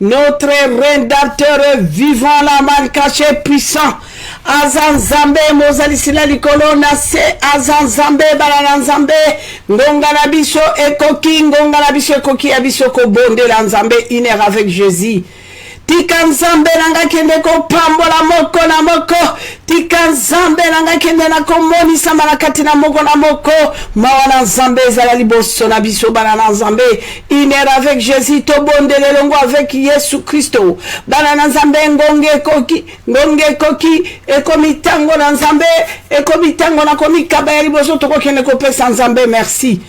notre rédacteur vivant, la mal caché puissant. Azanzambe mozalisila likolo na se azanzambe balana nzambe ngonga na biso ekoki ngonga na biso ekoki ya biso ko bonde la nzambe iner avec Jésus. Tika nzambe nanga kende ko pambola moko na moko. Tika nzambe nanga kende na komoni samana kati na moko na moko. Mawana nzambe zala liboso na biso banana nzambe. Iner avec Jésus to bondele longo avec Yesu Kristo. Banana nzambe ngonge koki ekomitango na nzambe ekomitango na komikaba ya liboso toko kende ko pesa nzambe merci.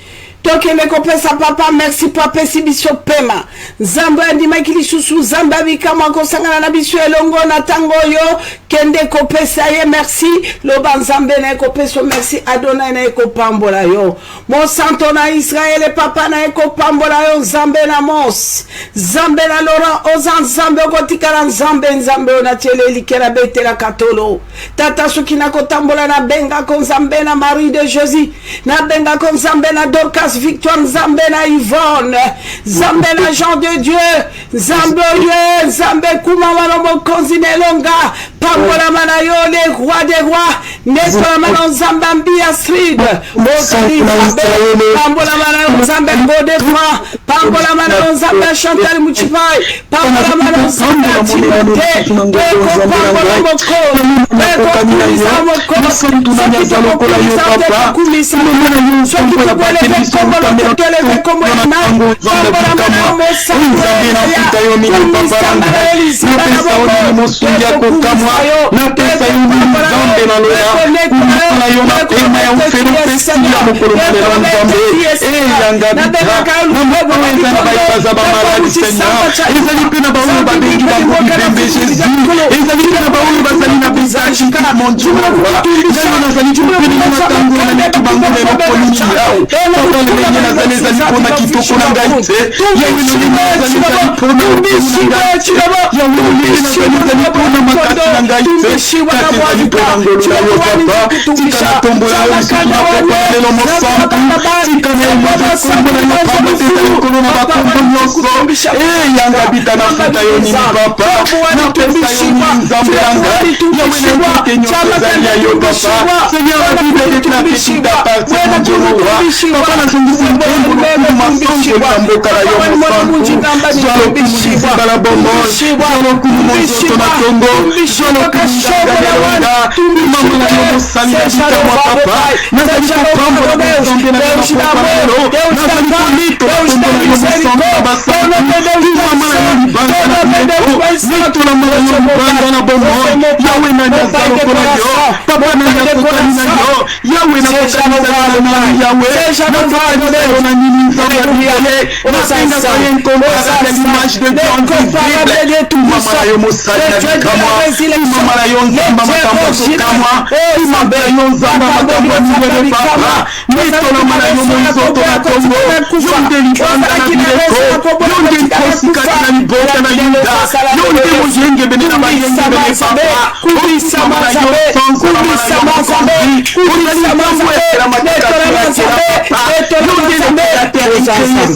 Tokende kopesa papa merci papa si biso pema nzambe andima kilisusu nzambe abikama kosangana na biso elongo na tango yo kende kopesa ye merci loba nzambe na ekopeso merci Adonai na ekopambola yo mon santo na Israel papa na ekopambola yo nzambe na mos nzambe na Laurent ozan nzambe okotikala nzambe onatiele likela betela katolo tata soki na kotambola na benga ko nzambe na Marie de Jésus na benga ko nzambe na Dorcas Victoire Nzambe na Yvonne Nzambe na Jean de Dieu Nzambe kuma malomo konzi nelonga pambola mana yo le roi des rois neto mana Nzambe ambia Astrid pambola mana yo Nzambe Bode Franc pambola mana yo Nzambe Chantal Muchipai pambola mana yo Nzambe Timothée pambola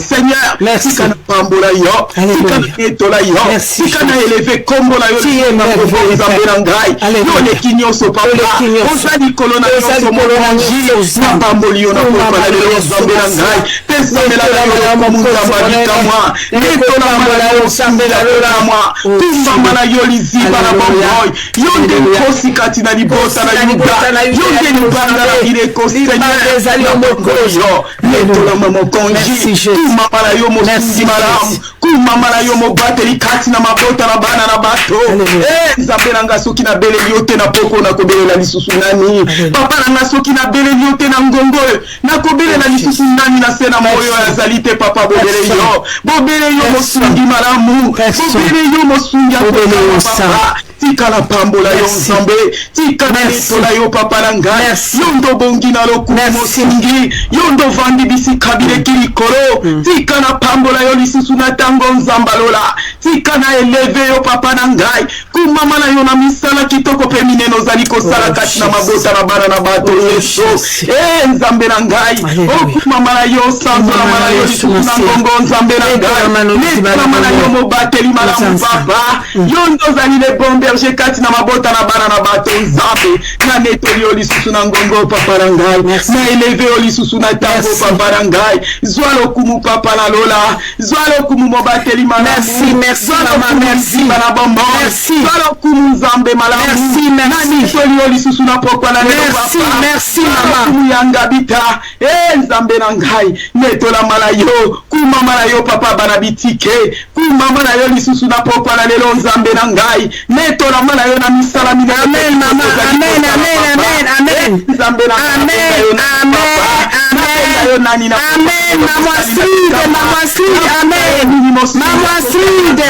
Seigneur, merci kana pambola yo, kana etola yo, kana élevé kombo la yo, nzambela ngai, yo le kinyo so papa, ozali kolona yo so mokonji, na pamboli yo na papa le nzambela ngai, pesambela yo na muzamba kamwa, etola mala yo sambela yo moi, tumba mala yo liziba na bomoy, yo de kosi kati na libota na yuda, yo de libanda na ireko Seigneur, yo mokoyo, etola mokonji, tumba mala yo mosundi malamu, kuma mala yo mobateli kati na mabota na bana na bato, nzambe nanga soki na bele yote na poko na kobele la lisusu nani, papa nanga soki na bele yote na ngongo, na kobele la lisusu nani na sena moyo ya zalite papa bobele yo mosundi malamu, bobele yo mosundi papa, tika na pambola yo nzambe tika na netola yo papa na ngai yondo bongi na lokumu mosingi yondo vandi bisika bileki likolo tika na pambola yo lisusu na tango nzambalola tika na eleve yo papa na ngai kumama na yo na misala kitoko pe mineno zali kosala kati na mabota na bana na bato yesu nzambe na ngai kumama na yo sanzo na mala yo lisusu na ngongo nzambe na ngai mama na yo mobateli malamu papa yondo zali le bon berger kati na mabota na bana na bato nzambe na netoli yo lisusu na ngongo papa na ngai na eleve yo lisusu na tango papa na ngai zwa lokumu papa na lola zwa lokumu mobateli malamu zwa lokumu bana bombo zwa lokumu nzambe malamu na netoli yo lisusu na pokwa na lelo papa lokumu yanga bita nzambe na ngai netola mala yo kumama na yo papa bana bitike kumama na yo lisusu na pokwa na lelo nzambe na ngai netola mala yo na misala mina amen mama amen amen amen amen nzambe na amen amen amen mama side amen mama side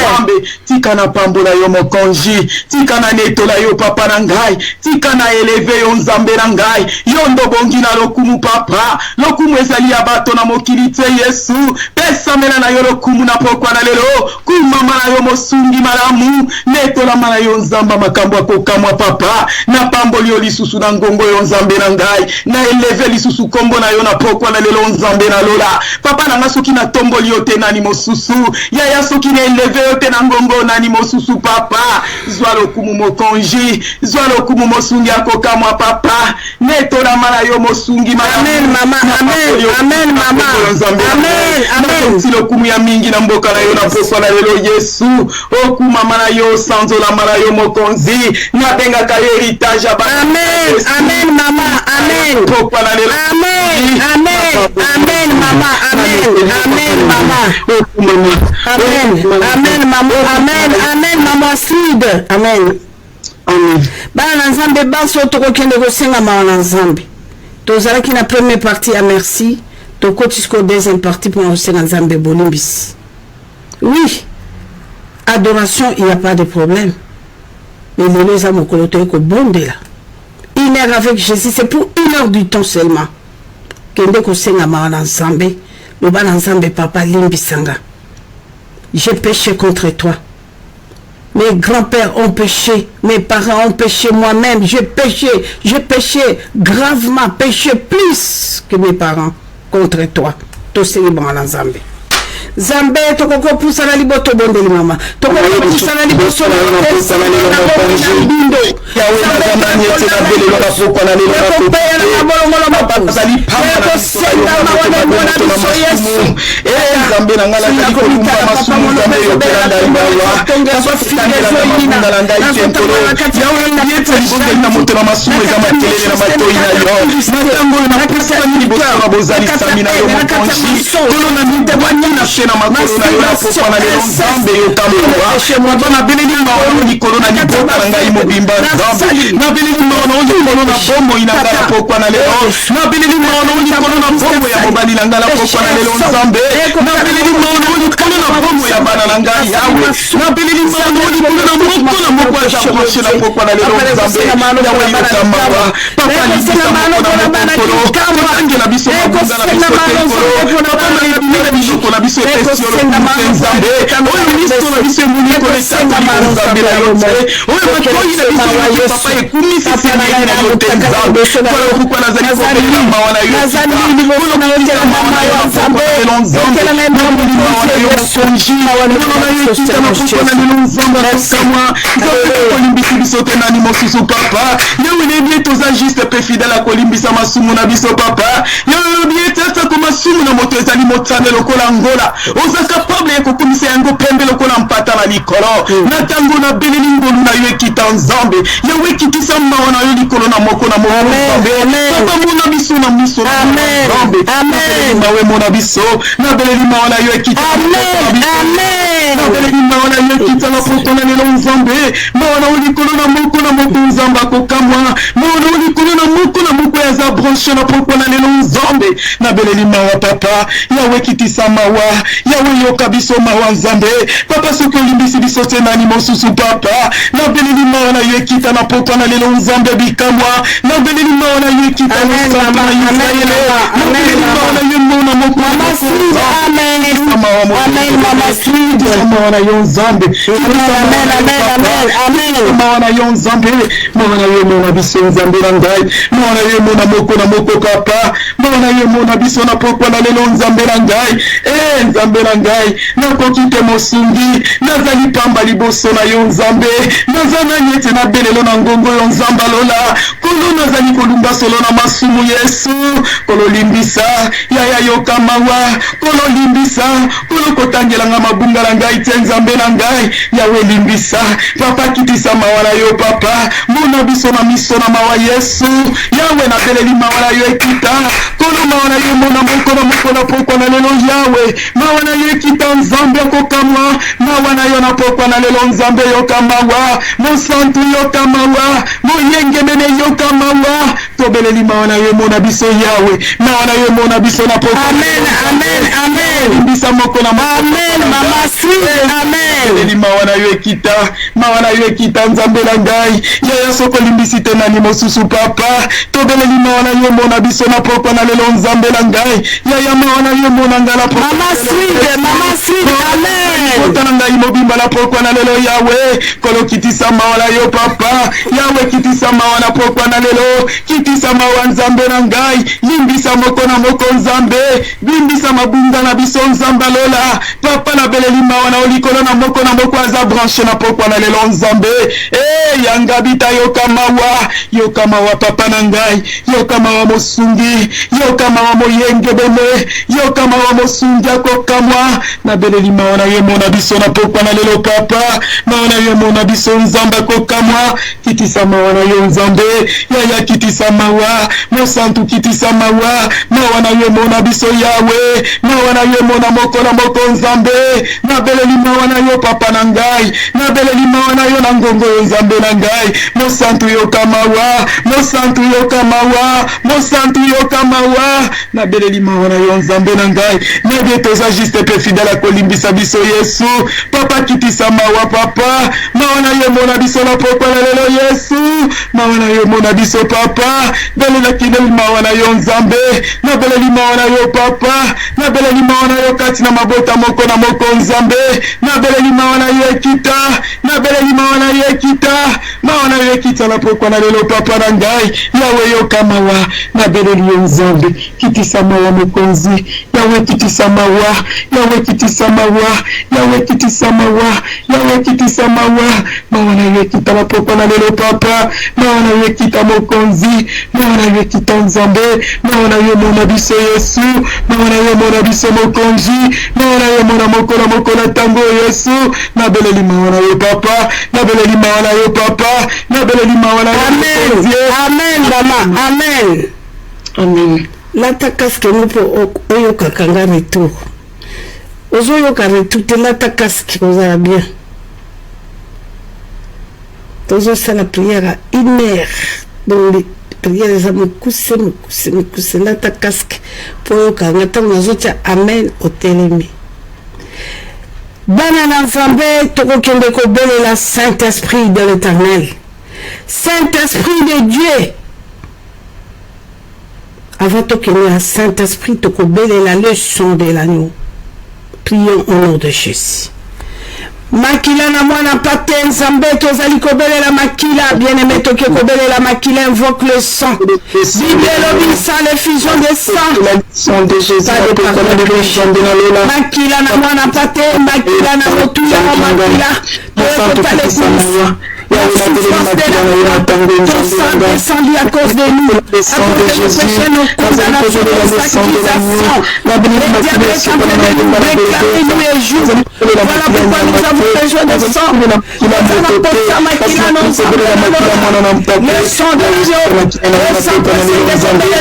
tika na pambola yo mokonji tika na netola yo papa na ngai tika na eleve yo nzambe na ngai yondo bongi na lokumu papa lokumu ezali ya bato na mokili te yesu pesa mena na yo lokumu na pokwa na lelo kumama na yo mosungi malamu netola mala yo nzamba makambo akokamwa papa na pamboli yo lisusu na ngongo yo nzambe na ngai na eleve lisusu kombo na yo na pokwa na lelo nzambe na lola papa na nga soki na tomboli yo te nani mosusu yaya soki na eleve yo te na ngongo nani mosusu papa zwa lokumu mokonji zwa lokumu mosungi akokamwa papa netola mala yo mosungi amen mama amen amen mama amen amen si lokumu ya mingi na mboka na yo na pokwa na lelo yesu okumama na yo sanzola mala yo mokonzi na benga ka heritage amen amen mama amen pokwa na lelo amen amen amen mama amen amen mama amen amen mama amen amen mama side amen amen bana nzambe baso tokokende kosenga mama nzambe tozalaki na première partie à merci tokoti jusqu'au deuxième partie pour kosenga nzambe bolimbisi oui adoration il n'y a pas de problème mais les hommes au ko bondela une heure avec Jésus c'est pour une heure du temps seulement kende kosenga mama nzambe loba nzambe papa limbisanga j'ai péché contre toi. Mes grands-pères ont péché, mes parents ont péché, moi-même, j'ai péché gravement, péché plus que mes parents contre toi. Tout c'est bon à Nzambe. Zambe tokoko pusa na liboto bondeli mama tokoko pusa na liboso na pesa na bindo yawe na zamani ete na bele loka poko na lelo na kopea na bolongolo mapa zali pamba na senda na wana mwana biso yesu zambe na ngala kali ko lumba masumu zambe yo pelanda ibawa kaso fitenge zo ina na landa itempolo yawe na yete libonge na moto na masumu za makelele na matoi na yo matango na pesa na liboso na bozali samina yo mkonshi tolo na minde wanyina na makolo na yo na pokwa na lelo nzambe yo kamwa na beleli maono likolo na libota na ngai mobimba nzambe na beleli maono likolo na bombo ina ngala pokwa na lelo na beleli maono likolo na bombo ya mobali na ngala pokwa na lelo nzambe na beleli maono likolo na bombo ya bana na ngai yawe na beleli maono likolo na moko na moko ya chaproche na pokwa na lelo nzambe yawe yo kamawa papa libisa moko na mokolo angela biso mabunda na biso tekolo papa na yabile bijoko na biso nzambe oyo miso na biso emuni kolesaka nzambe na yo te oyo matoi na biso papa ekumisi sengeli na yo te nzambe kola okukwa nazali kopela mawa na yo kola okukela mawa na yo kopela nzambe namuli mawa na yo konji kola na yo kita na pokwa na lelo nzambe akokamwa nzambe kolimbisi biso te nani mosusu papa yewe nebi toza juste pe fidèle akolimbisa masumu na biso papa yewe nebi tata ko masumu na moto ezali motane lokola ngola oza capable kokumisa yango pembe lokola mpata na likolo na tango na beleli ngolu na yo ekita nzambe yawe ekitisa mawa na yo likolo na moko na moko nzambe papa mona biso na miso nzambe amen mawe mona biso na beleli mawa na yo ekita amen amen na beleli mawa mawana yekita la pokona lelo nzambe mawana olikolo na moko nzamba kokamwa mawana olikolo na moko ya za branche na pokona lelo nzambe na beleli mawa papa yawe kitisa mawa yawe yoka biso mawa nzambe papa soki olimbisi biso te nani mosusu papa na beleli mawa na yekita na pokona lelo nzambe bikamwa na beleli mawa na yekita na Israele na beleli mawa na yemona moko mawana yo nzambe mawana yo nzambe mawana yo mona biso nzambe na ngai mawana yo mona moko na moko papa mawana yo mona biso na pokwa na lelo nzambe na ngai nzambe na ngai nakoki te mosungi nazali pamba liboso na yo nzambe nazana nyete na belelo na ngongo yo nzamba lola kolo nazali kolumba solo na masumu yesu kolo limbisa yaya yoka mawa kolo limbisa kolo kotangelanga mabunga na ngai te nzambe na ngai yawe limbisa papa kitisa mawa na yo papa mona biso na miso na mawa yesu yawe na beleli mawa na yo ekita kolo mawa na yo mona moko na pokwa na lelo yawe mawa na yo ekita nzambe akokamwa mawa na yo na pokwa na lelo nzambe yoka mawa mosantu yoka mawa moyengemene yoka mawa tobeleli mawa na yo mona biso yawe mawa na yo mona biso na pokwa amen limbisa moko na amen mama sweet amen beleli mawa na yo ekita mawa na yo ekita nzambe na ngai yaya soko limbisi te nani mosusu papa tobeleli mawa na yo mona biso na pokwa na lelo nzambe na ngai yaya mawa na yo mona ngala pokwa mama sweet amen kota na ngai mobimba na pokwa na lelo yawe kolo kitisa mawa na yo papa yawe kitisa mawa na pokwa na lelo kitisa mawa nzambe na ngai limbisa moko na moko nzambe bimbisa mabunga na biso nzamba lola papa na beleli mawa na olikolo na moko aza branche na pokwa na lelo nzambe yanga bita yoka mawa papa na ngai yoka mawa mosungi yoka mawa moyenge bene yoka mawa mosungi akokamwa na beleli mawa na ye mona biso na pokwa na lelo papa mawa na ye mona biso nzambe akokamwa kitisa mawa na yo nzambe yaya kitisa mawa mosantu kitisa mawa na ye mona biso yawe mawa na ye mona moko na moko nzambe na beleli mawa na yo papa na ngai na beleli mawa na yo na ngongo yo nzambe na ngai mosantu yoka mawa mosantu yoka mawa mosantu yoka mawa na beleli mawa na yo nzambe na ngai nebe toza juste pe fidèle akolimbisa biso yesu papa kitisa mawa papa mawa na yo mona biso na pokwa na lelo yesu mawa na yo mona biso papa belela kineli mawa na yo nzambe na beleli mawa na yo papa na beleli mawa na yo kati na mabota moko na moko nzambe na beleli mawa na yo ekita na beleli mawa na yo ekita mawa na yo ekita na pokwa na lelo papa na ngai yawe yoka mawa na beleli yo nzambe kitisa mawa mokonzi yawe kitisa mawa yawe kitisa mawa yawe kitisa mawa yawe kitisa mawa mawa na yo ekita na pokwa na lelo papa mawa na yo ekita mokonzi mawa na yo ekita nzambe mawa na yo mona biso yesu mawa na yo mona biso mokonzi mawa na yo mona moko na moko na tango yesu na beleli mawa na yo papa na beleli mawa na yo papa na beleli mawa na yo amen mama amen lata casque mopo oyo kakanga retour ozo yo ka retour te lata casque ozala bien tozo sala prière à 1 heure donc les prières eza mokuse lata casque po oyo kanga ntango nazotia amen otelemi bana na nzambe tokokende kobelela Saint-Esprit de l'Éternel, Saint-Esprit de Dieu. Avant tokende à Saint-Esprit tokobelela le son de l'agneau. Prions au nom de Jésus. Makila na mwana pate nzambe tozali kobelela makila bien-aimé toke kobelela makila invoque le sang. Bible lobi sans l'effusion de sang de Jésus pas de pardon de péché. Makila na mwana pate makila na motula makila tokotale la souffrance de la croix, ton sang descendu à cause de nous, à cause de nos péchés, nos condamnations, nos accusations. Le diable est en train de nous réclamer nuit et jour. Voilà pourquoi nous avons besoin de sang. Le sang de Dieu, le sang de la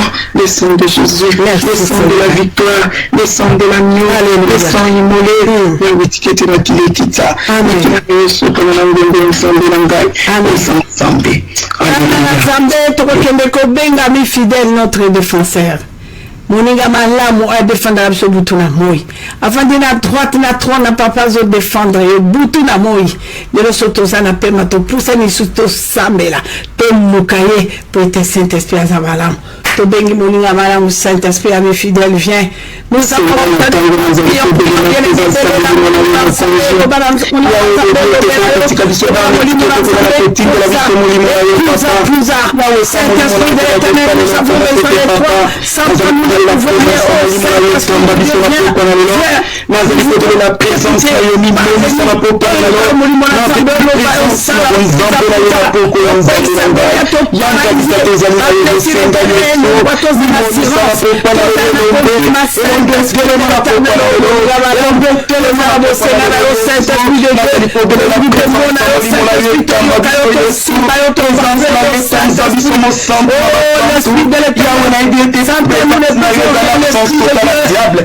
maquilla, le sang de Jésus, le sang de la victoire, le sang de l'agneau, le sang immolé, le étiquette de Kilekita, notre défenseur. Moninga malamu a défendre la butu na moi. Avant de na droite na trône na papa zo défendre et butu na moi. De le soto sana pema to pousa ni soto sambela. To mukaye pour être Saint-Esprit à Zamalam. To bengi moninga malamu Saint-Esprit à mes fidèles vient. Nous avons la présence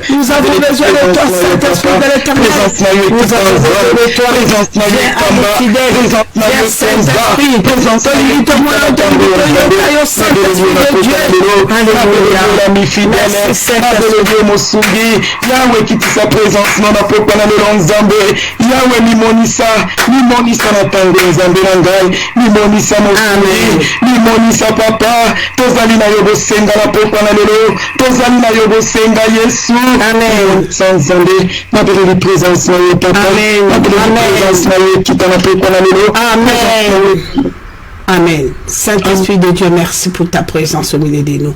nous avons besoin de toi, Saint-Esprit de l'éternel. Nous avons besoin de toi, Amen. Sans ma présence, Amen. Amen. Saint-Esprit de Dieu, merci pour ta présence au milieu de nous.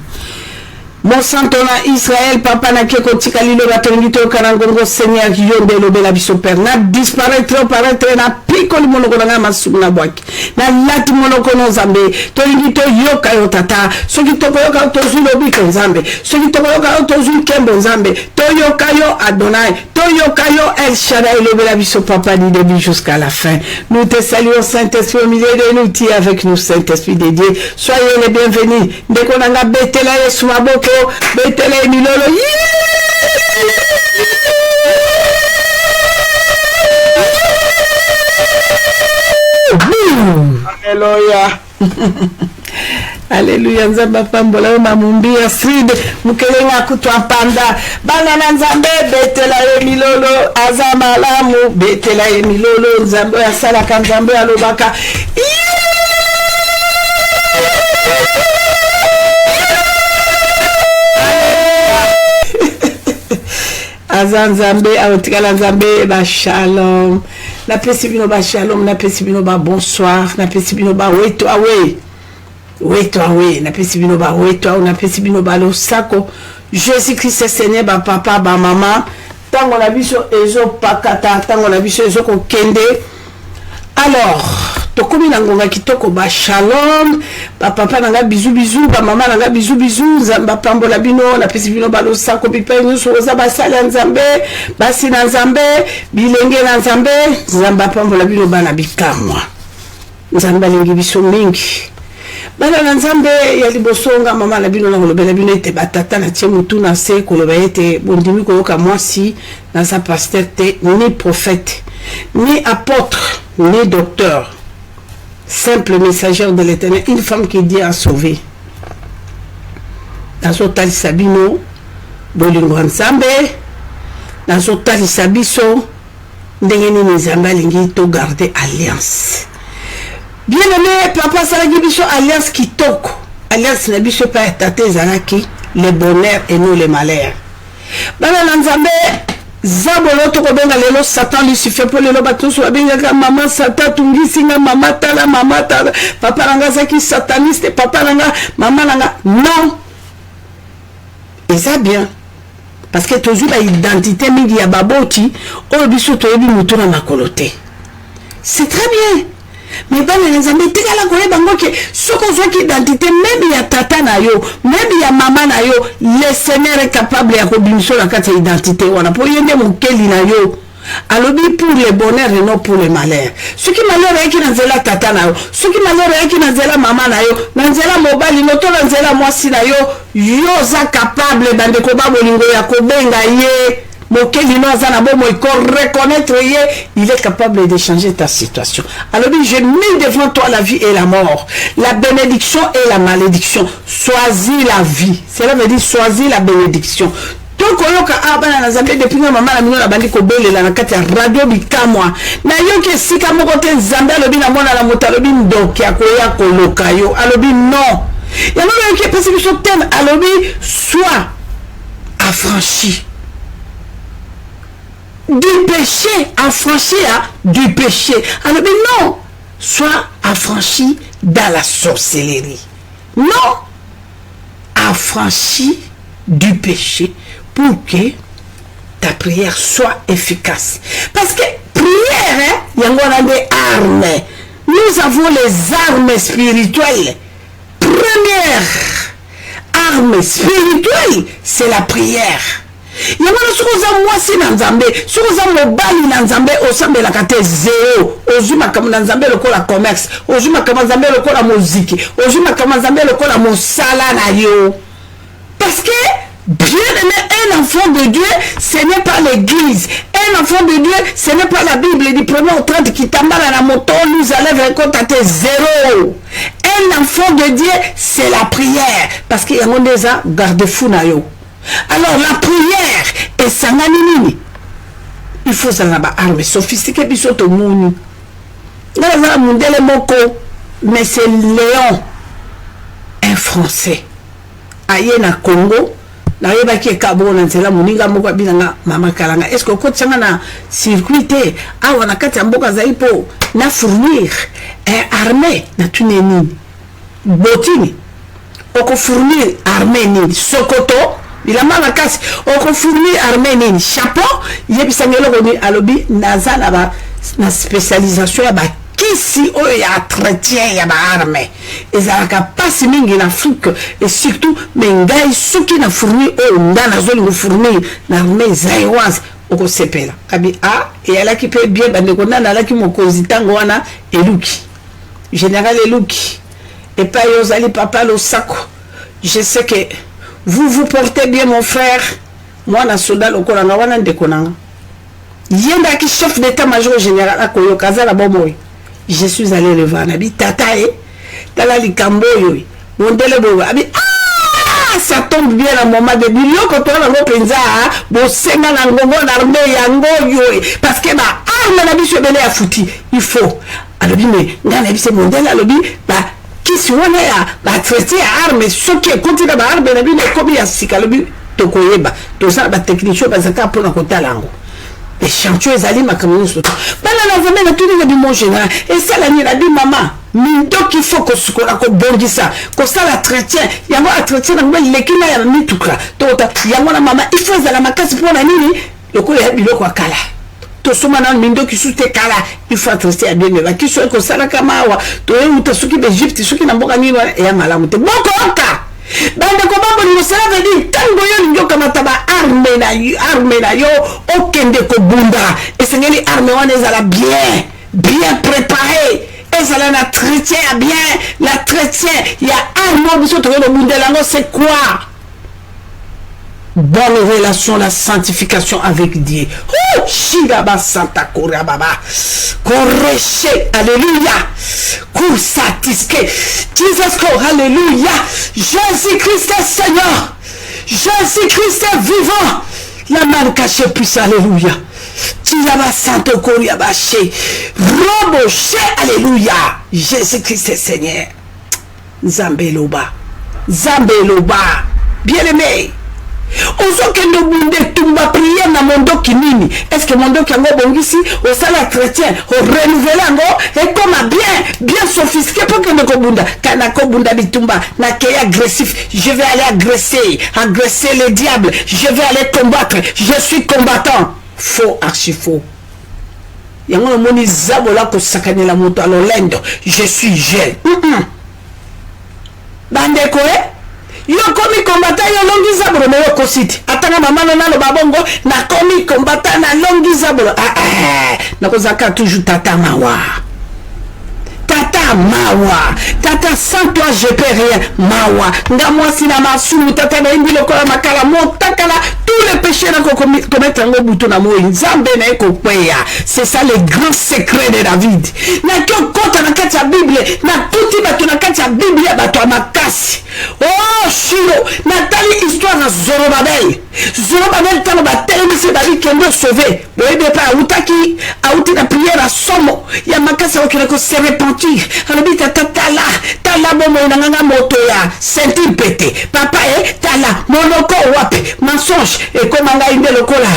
Mon Santona Israël, papa na keko tikalilo batongito kanangongo Seigneur yonde lobela biso père na disparaître na piko limonoko na masuku na bwaki na lati monoko no zambe tolingito yoka yotata soki toko yoka tozu lobiko nzambe soki toko yoka tozu kembo nzambe toyoka yo Adonai toyoka yo El Shaddai lobela biso papa du début jusqu'à la fin. Nous te saluons Saint-Esprit au milieu de nous, tu es avec nous Saint-Esprit de Dieu. Soyez les bienvenus. Ndeko nanga betela Yesu maboko betele milolo Alléluia. Alléluia. Nzamba pambola mamumbia Frid mukelenga kutwa panda bana na nzambe betela milolo azamalamu betela milolo nzambe ya sala kan nzambe ya lobaka Azanzambe, aotikala nzambe, ba shalom. Na pesi bino ba shalom, na pesi bino ba bonsoir, na pesi bino ba weto awe. Weto awe, na pesi bino ba weto awe, na pesi bino ba losako. Jésus-Christ Seigneur, ba papa, ba maman. Tango na biso ezo pakata, tango na biso ezo kokende. Alors, tokomi na ngonga kitoko ba shalom, ba papa nanga bisou bisou, ba mama nanga bisou bisou, nzamba pambola bino, na pesi bino ba losako bipa nyuso oza ba sala nzambe, basi na nzambe, bilenge na nzambe, nzamba pambola bino bana bikamwa. Nzamba lingi biso mingi. bana na nzambe ya libosonga mama na bino na kolobela bino ete batata na tie mutu na se koloba ete bondimi koyoka mwasi na sa pasteur te ni prophète ni apôtre ni docteur, simple messagère de l'Éternel, une femme qui Dieu a sauvée. Dans son tali sabino bolingo nzambe dans son tali sabiso ndenge ni nzambe alingi to garder alliance. Bien aimé, papa salaki biso alliance kitoko. Alliance na biso pa tate zalaki le bonheur et non le malheur. Bana nzambe zabolo to kobenga lelo Satan Lucifer pour lelo bato so benga maman Satan tungisinga mama tala papa nanga zaki sataniste papa nanga maman nanga non. Et ça bien parce que toujours la identité mingi ya baboti o biso to yebi mutu na makolote. C'est très bien. Mais dans les amis, tu as la connaît bango que ce qu'on soit qui identité, même il y a tata na yo, même il y a maman na yo, le Seigneur est capable de faire la carte identité. On a pour y aller mon keli na yo. Alors pour le bonheur et non pour le malheur. Ce qui malheur est qui n'a zela tata na yo, ce qui malheur est qui n'a zela maman na yo, n'a zela mobile, n'oto n'a zela moi si na yo, yo za capable de koba bolingo ya kobenga ye. Reconnaître, il est capable de changer ta situation. Alors, je mets devant toi la vie et la mort, la bénédiction et la malédiction. Choisis la vie. Cela veut dire choisis la bénédiction. Donc, depuis que maman a mis la bande kobele la nakati radio bikamwa. Na yo ke sika moko te nzambe alobi na mona la moto alobi ndoki akoya koloka yo. Alobi non. Ya mona yo ke parce que ce thème alobi soit affranchi. Du péché, affranchi du péché. Alors, mais non, sois affranchi dans la sorcellerie. Non, affranchi du péché pour que ta prière soit efficace. Parce que prière, il y a des armes. Nous avons les armes spirituelles. Première arme spirituelle, c'est la prière. Yamana sukuza mwasi na nzambe sukuza mobali na nzambe osambela kate zero ozuma kama na nzambe lokola commerce ozuma kama nzambe lokola muziki ozuma kama nzambe lokola mosala na yo parce que bien aimé un enfant de Dieu ce n'est pas l'église un enfant de Dieu ce n'est pas la Bible du 1er au 30 qui t'embala na moto nous allève compte à tes zéro un enfant de Dieu c'est la prière parce qu'il y a un déjà garde-fou na yo. Alors la prière est sanganini. Il faut ça là-bas arme sophistiqué bisoto mouni. Là va mundele moko mais c'est Léon un français. Aye na Congo na yeba ki kabo na nzela muninga moko binanga mama kalanga. Est-ce que ko tsanga na circuité awa na kati mboka zaipo na fournir armée na tuneni. Botini. Oko fournir armée ni Sokoto il a mal à casse. On fournit armée chapeau. Il y a des alobi naza na spécialisation ya kisi o ya entretien ya armée. Et ça a pas si mingi en Afrique et surtout mengai suki na fournir o ndana zone fournir na armée zaïroise au sepela. Kabi a et elle a qui peut bien bande kona na la ki mokozi tango wana eluki. Général eluki. Et pas yozali papa lo sako. Je sais que vous vous portez bien mon frère. Moi na soldat lokola na wana ndekonanga. Yenda ki chef d'état-major général a koyo kaza la bomoy. Je suis allé le voir nabi tata e tala likambo yo. Mondele bo abi ça tombe bien à moment de biloko to na ngo penza bo senga na ngongo na armée yango yo parce que ba arme na biso bele ya futi il faut. Alobi mais ngana biso mondele alobi ba qui si on a la traité à armes ce qui continue à armes na bino comme ya sikalobi to koyeba to ça ba technicien ba zaka pour na kota lango les chantiers ezali makamoni soto bana na vamé na tout le monde général et ça la ni la dit maman mindo qu'il faut que sukola ko bongisa ko ça la traité yango a traité na lekina ya mituka to yango na maman il faut za la makasi pour na nini lokola ya biloko akala to somana mindo ki sute kala il faut traiter à bien mais qui soit ko sala kama wa to uta suki d'Égypte suki na mboka nini ya malamu te boko oka bande ko bambo ni cela veut dire tango yo ndio kama taba arme na yo okende ko bunda et sengeli arme wana ezala bien préparé Et ça la chrétien bien, la chrétien, il y a un mot sur le monde de langue, c'est quoi? Bonne relation, la sanctification avec Dieu. Oh, Shigaba Santa Korea Baba. Koreche, alléluia. Kousatiske. Jesus ko, alléluia. Jésus-Christ est Seigneur. Jésus-Christ est vivant. La main cachée puissante, alléluia. Tiyaba Santo Korea Bache. Roboche, alléluia. Jésus-Christ est Seigneur. Zambeloba. Zambeloba. Bien-aimé. Ozo kendo bunde tumba prière na mondo kinini. Est-ce que mondo kango bongisi au sala chrétien au renouveler ango et comme bien sophistiqué pour que ne kobunda kana kobunda bitumba na kaya agressif. Je vais aller agresser le diable. Je vais aller combattre. Je suis combattant. Faux, archi faux. Yango moni zabola ko sakane la moto alolendo. Je suis jeune. Bande koe yo komi combattant yo longi zabro me yo kositi atanga mama na lo babongo na komi combattant na longi zabro na kozaka toujours tata mawa tata sans toi je peux rien mawa nga mwasi na masumu tata na indi lokola makala motakala tous les péchés na ko commettre ngo buto na moyi nzambe na eko kweya. C'est ça le grand secret de David. Na kyo kota na kati ya Bible na tuti bato na kati ya Bible bato makasi. Oh Shiro natali histoire na Zorobabel tano batelemi se bali kendo sauver boyebe pa auti na prière à somo ya makasi okina ko se repentir alobi tala bomo na nganga moto ya sentir pété papa tala monoko wapi mensonge et comme anga inde lokola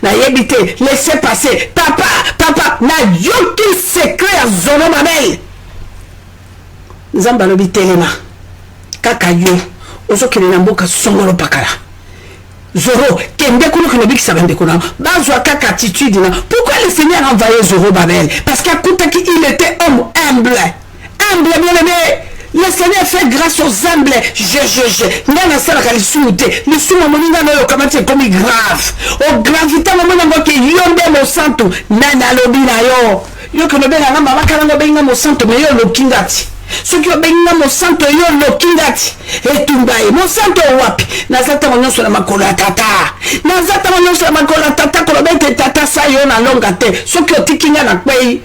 na yebite laissez passer papa na yoki secret à Zorobabel nzamba lobi telema kaka yo ozokele na mboka songolo pakala Zoro kende kuno kino bikisa bande kuna bazwa kaka attitude na. Pourquoi le Seigneur a envoyé Zorobabel? Parce qu'à côté qu'il était homme humble bien aimé. Le Seigneur fait grâce aux humbles. Nana sala kali soute. Le sumo moninga no yokamate comme grave. O gravité mo mona ke yonde mo santo. Nana lobi na yo. Yo kono be na mama kana benga mo santo me yo lokingati. Ce qui benga mo santo yo lokingati. Etumbai mo santo wapi. Nazata monyoso na makola tata. Nazata monyoso na makola tata ko bete tata sa yo na longa te. Ce qui otikinga na kwei.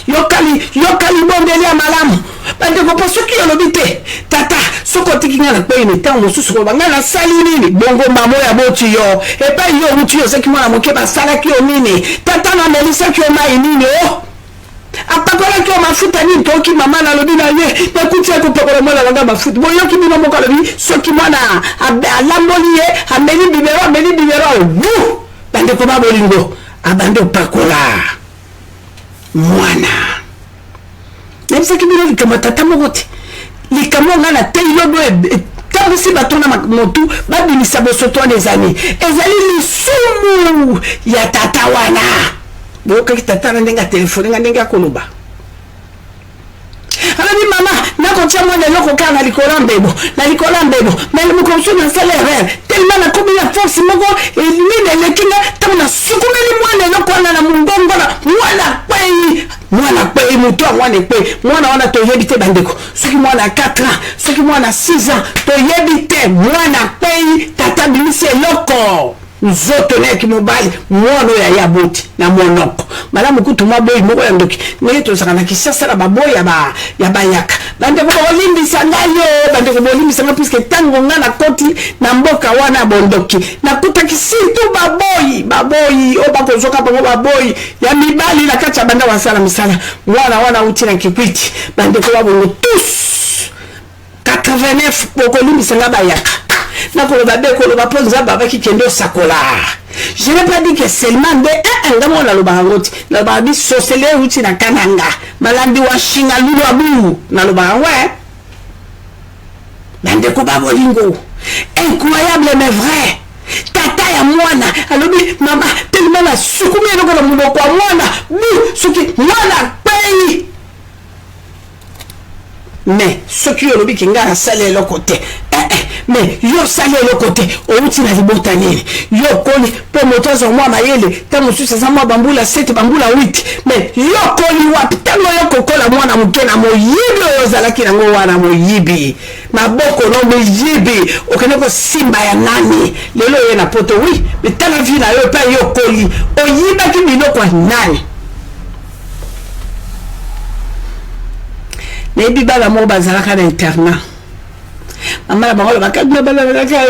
Yokali bondeli ya malamu. Bande ko pa soki yolobite tata soko tikinga na kwei ni tango susu ko banga na sali nini bongo mamo ya boti yo e pa yo mutu yo seki mwana moke ba sala ki o nini tata na melisa ki o mai nini apakola ki o mafuta nini toki mama na lobi na ye na kutia ko pakola mwana langa mafuta boyo ki bino moko lobi soki mwana alamboli ye ameli bibero bande ko ba bolingo abande pakola mwana Nemsa kibiro likama tata mogote likama ngana te yodo tango si batona motu babimisa bosoto des années ezali lisumu ya tata wana boka kitata ndenga telefone ndenga koloba alabi mama nakotia mwana loko kana likolambebo mais mo konso na salaire tellement na kobi ya force moko elimine lekinga tango na sukumeli mwana loko na mungongo na mwana kwei muto mwana kwei mwana wana to yebite bandeko soki mwana 4 ans soki mwana 6 ans to yebite mwana kwei tata bilise loko nzoto ne ki mobali mwana ya yaboti na monoko malamu kutu maboyi moko ya ndoki ne to sakana kisasa la baboya ya bayaka bandeko bolimbi sangayo bandeko bolimbi sanga puisque tango ngana koti na mboka wana bondoki na kuta kisintu baboyi obako zoka bango baboyi ya mibali na kacha banda wasala misala mwana wana uti na kikwiti bandeko babongo tous 89 boko limbi sanga bayaka na koloba be koloba ponza baba ki kendo sakola. Je n'ai pas dit que seulement de ngamo na loba ngoti na ba bi sosele uti na kananga malandi wa shinga lulu abu na loba ngwe bande ko ba bolingo incroyable mais vrai tata ya mwana alobi mama tellement la sukumé no ko mundo kwa mwana bu suki mwana pei mais ce qui olobi kinga sale le côté mais yo sali le côté outi na libota nini yo koli po moto za mwa mayele ta mususu za mwa bambula 7 bambula 8 mais yo koli wapi tango yo kokola mwana muke na moyibi yo zalaki nango wana moyibi maboko no moyibi okene ko simba ya nani lelo ye na poto oui mais tala vie na yo pa yo koli oyiba ki biloko nani nebi bala mo bazalaka na internat mama la bango bakagna bala ka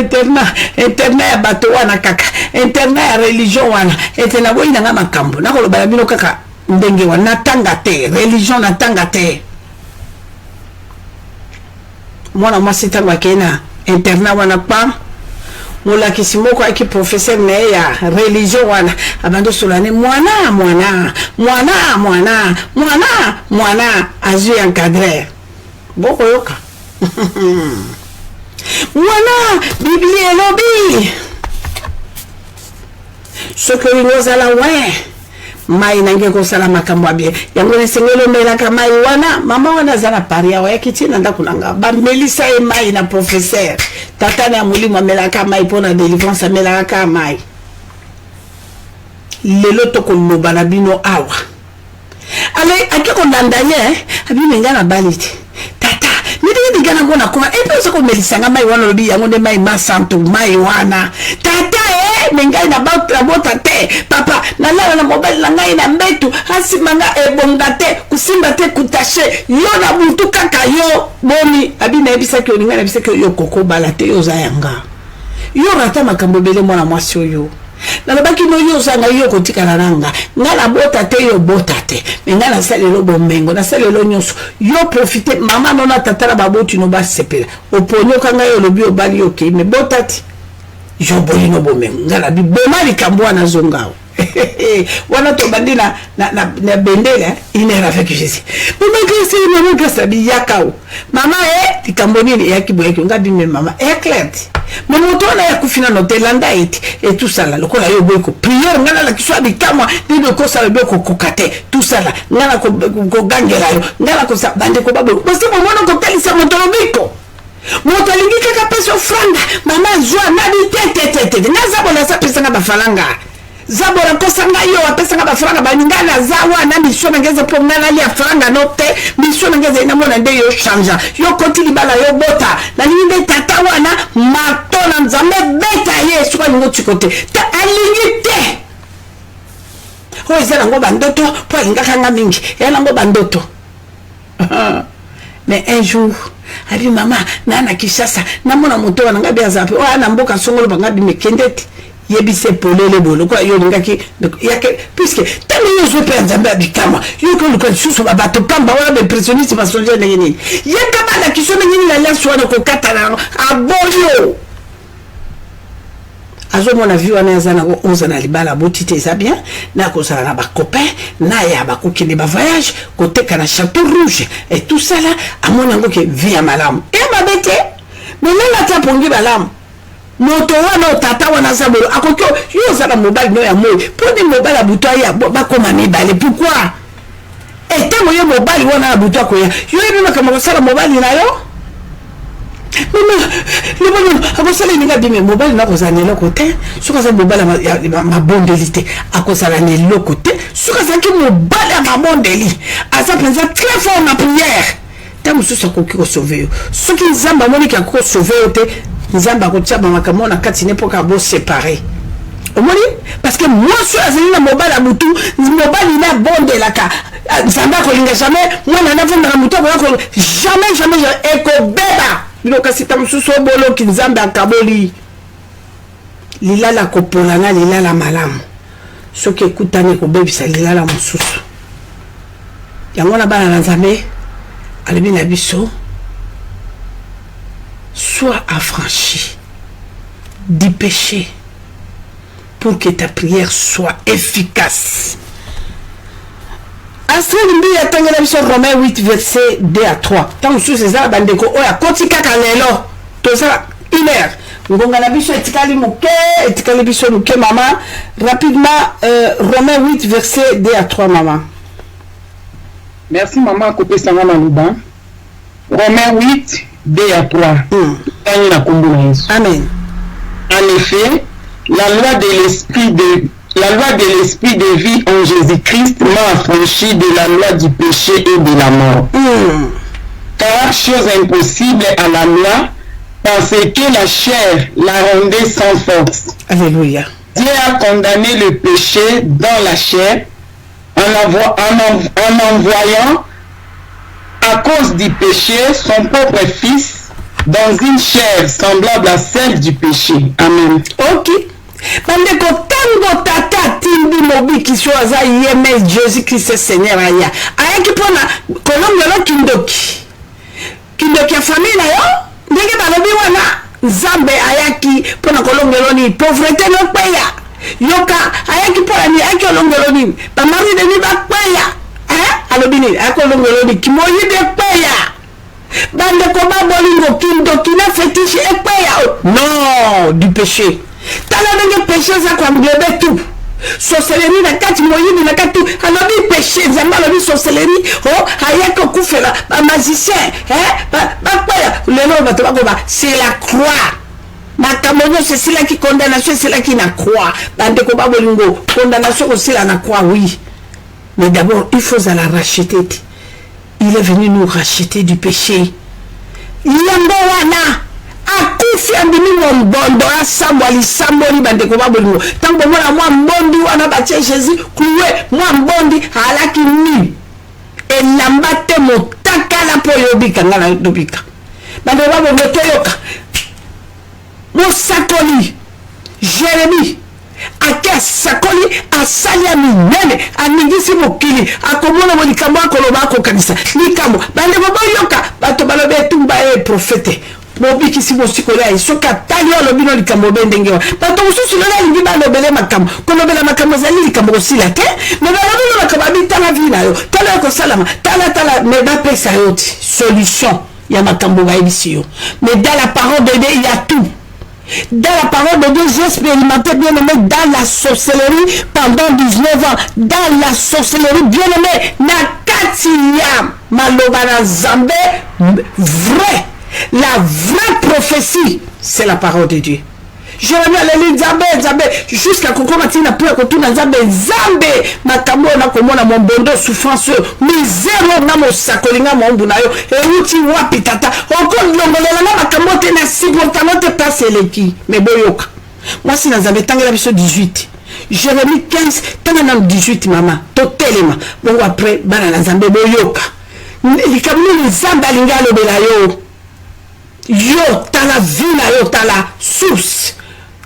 internat ya bato wana kaka internat ya religion wana etena boyi na makambo nakolo bala bino kaka ndenge wana tanga te religion na tanga te mwana mwasi tanga kena internat wana pa molakisi moko aki professeur na ya religion wana abando solane mwana azu encadrer boko yoka mwana biblia elobi soki olingi ozala we mai nange kosala makambo ya bien yango nesengeli omelaka mai wana mama wana aza na pari awa yakiti na ndako nanga bamelisa ye mai na professeur tata na molimo amelaka mai mpo na délivrance amelaka mai lelo tokoloba na bino awa ale ake kolanda ye abimenga na bali te tata nidi digana ngona kuma epe soko melisanga mai wana lobi yango ne mai masanto mai wana tata mengai na bota te papa nalala na mobile na ngai na mbetu asimanga ebonga te kusimba te kutashe yo na buntu kaka yo boni abina ebisa ki oninga na ebisa ki yo koko bala te yo zayanga yo rata makambo bele mwana mwasi oyo na labaki no yo zanga yo kotika na nanga ngala bota te yo bota te menga na salelo bomengo na salelo nyonso yo profite mama nona tatala baboti no ba sepela oponyo kanga yo lobi obali okay me bota te yo boyino bomengo ngala bi boma likambo na zongao wana to bandina na bendele inera avec Jésus mama kesi mama kasabi yakao mama likambo nini yakibo yaki ngabi mama éclairte mama tona ya kufina no telanda et tout ça là lokola yo boyiko prière ngala la kiswa bikamwa ndido ko sala beko kokate tout ça là ngala ko gangela yo ngala ko sa bande ko babo basi mo mona ko talisa mo tolobiko moto alingi kaka pesa franga mama zwa nabi tete nazabona sa pesa na bafalanga zabora kosanga yo apesanga bafranga baningana zawa na mission ngeze po ngana ya franga note mission ngeze ina mona nde yo chanja yo kotili bala yo bota na ninde tata wana matona nzambe beta ye suka ngo chikote ta alingi te ho ezala ngo bandoto po ingaka nga mingi yana ngo bandoto mais un jour abi mama nana kishasa namona moto wana ngabi azape o ana mboka songolo bangabi mekendete yebise polele bolo kwa yo ngaki yake puisque tani yo zo pe nzambe abikama yo ko luka susu babato pamba wala be pressionniste basonje nini yakaba na kisone nini la lance wana ko katana aboyo azo mona vie wana zana ko oza na libala botite za bien na ko sala na ba copain na ya ba kokende ba voyage ko teka na Château Rouge et tout ça là amona ngo ke vie malamu e mabete mais là ta pongi balamu moto wana tata wana sabolo akokyo yo zala mobile no ya moyo poni mobile abuto ya bakoma mibale pourquoi et temo yo mobile wana abuto akoya yo yebima kama kosala mobile na yo mama lebona akosala ninga bime mobile na kozana eloko te suka za mobile mabondeli te akosala na eloko te suka za ki mobile mabondeli asa penza très fort na prière ta mususu akoki ko sauver yo soki nzamba moni ki akoko sauver yo te nzamba ko tshaba makambo na kati nepoka bo séparer omoni parce que moi je suis na mobile abutu mobile ina bondela ka nzamba ko linga jamais moi na vendre na muto ko jamais eko beba bino kasi ta mususu bolo ki nzamba akaboli lilala ko polana lilala malamu soki ekutani ko bebisa lilala mususu yango na bana nzambe alebi na biso sois affranchi du péché pour que ta prière soit efficace. Astrid mbi ya tangela biso Romains 8 verset 2 à 3. Tant sous ces bandeko oya kotika kalelo to ça une heure. Ngonga na biso etikali biso muke mama rapidement Romains 8 verset 2 à 3 maman. Merci maman kopesa ngana luba. Romains 8 2 à 3. Amen. En effet, la loi de l'esprit de vie en Jésus-Christ m'a affranchi de la loi du péché et de la mort. Car chose impossible à la loi, parce que la chair la rendait sans force. Alléluia. Dieu a condamné le péché dans la chair en envoyant à cause du péché son propre fils dans une chair semblable à celle du péché. Amen. Ok. Bandeko tango tata tindi mobiki so aza yeme Jésus Christ Seigneur aya. Ayaki pona kolongelo kindoki ya famille na yo ndenge balobi wana Nzambe ayaki pona kolongelo ni pauvreté no peya. Yoka ayaki pona ni ayaki kolongelo ni ba mari de ni ba peya. Alobi ni akolongelo ni kimoyi de peya. Bandeko ba bolingo kindoki na fétiche e peya. Non, du péché. Tala ndenge péché za kwa mglebe tout. Sorcellerie na kati moyini na kati alobi péché Nzambe alobi sorcellerie ayako kufela ba magicien lelo bato bakoba c'est la croix. Makambo nyonso c'est là qui condamnation c'est là qui na croix. Bandeko ba bolingo condamnation aussi là na croix oui. Mais d'abord il faut la racheter. Il est venu nous racheter du péché. Yambo wana akufi andimi mbondo asambo alisamboli bandeko babolingo tango mwana mwa mbondi wana batie Jésus kuwe mwa mbondi alaki ni elamba te motakala po yobika ngala dobika bandeko babongo toyoka mosakoli Jérémie ake sakoli asali ya minene aningisi mokili akomona mo likambo akoloba akokanisa likambo bandeko boyoka bato balobe etumba prophète mobiki si mosikola isoka tali olobino likambo bendengewa bato mususu lona lingi balobele makambo kolobela makambo zali likambo osila te me balobelo makambo abitala vi na yo tala ko salama tala me bapesa yo solution ya makambo bayebisi yo. Mais dans la parole de Dieu il y a tout. Dans la parole de Dieu, j'ai expérimenté, bien aimé, dans la sorcellerie pendant 19 ans. Dans la sorcellerie, bien aimé, Nakatiya Malobana Zambé, vrai. La vraie prophétie, c'est la parole de Dieu. Jérémie allait dire Zambé, jusqu'à Koko Matina pour retourner Zambé, Makambo na komona mon bondo souffrance, misère na mo sakolinga mon bunayo, et uti wapi tata, encore longolela na Makambo te na sibotano te passe leki, mais boyoka. Moi si na Zambé tangela biso 18. Jérémie 15, tangela 18 maman, totelema. Bon après bana na Zambé boyoka. Likamuni Zambé alinga lobela yo. Yo tala vina yo tala source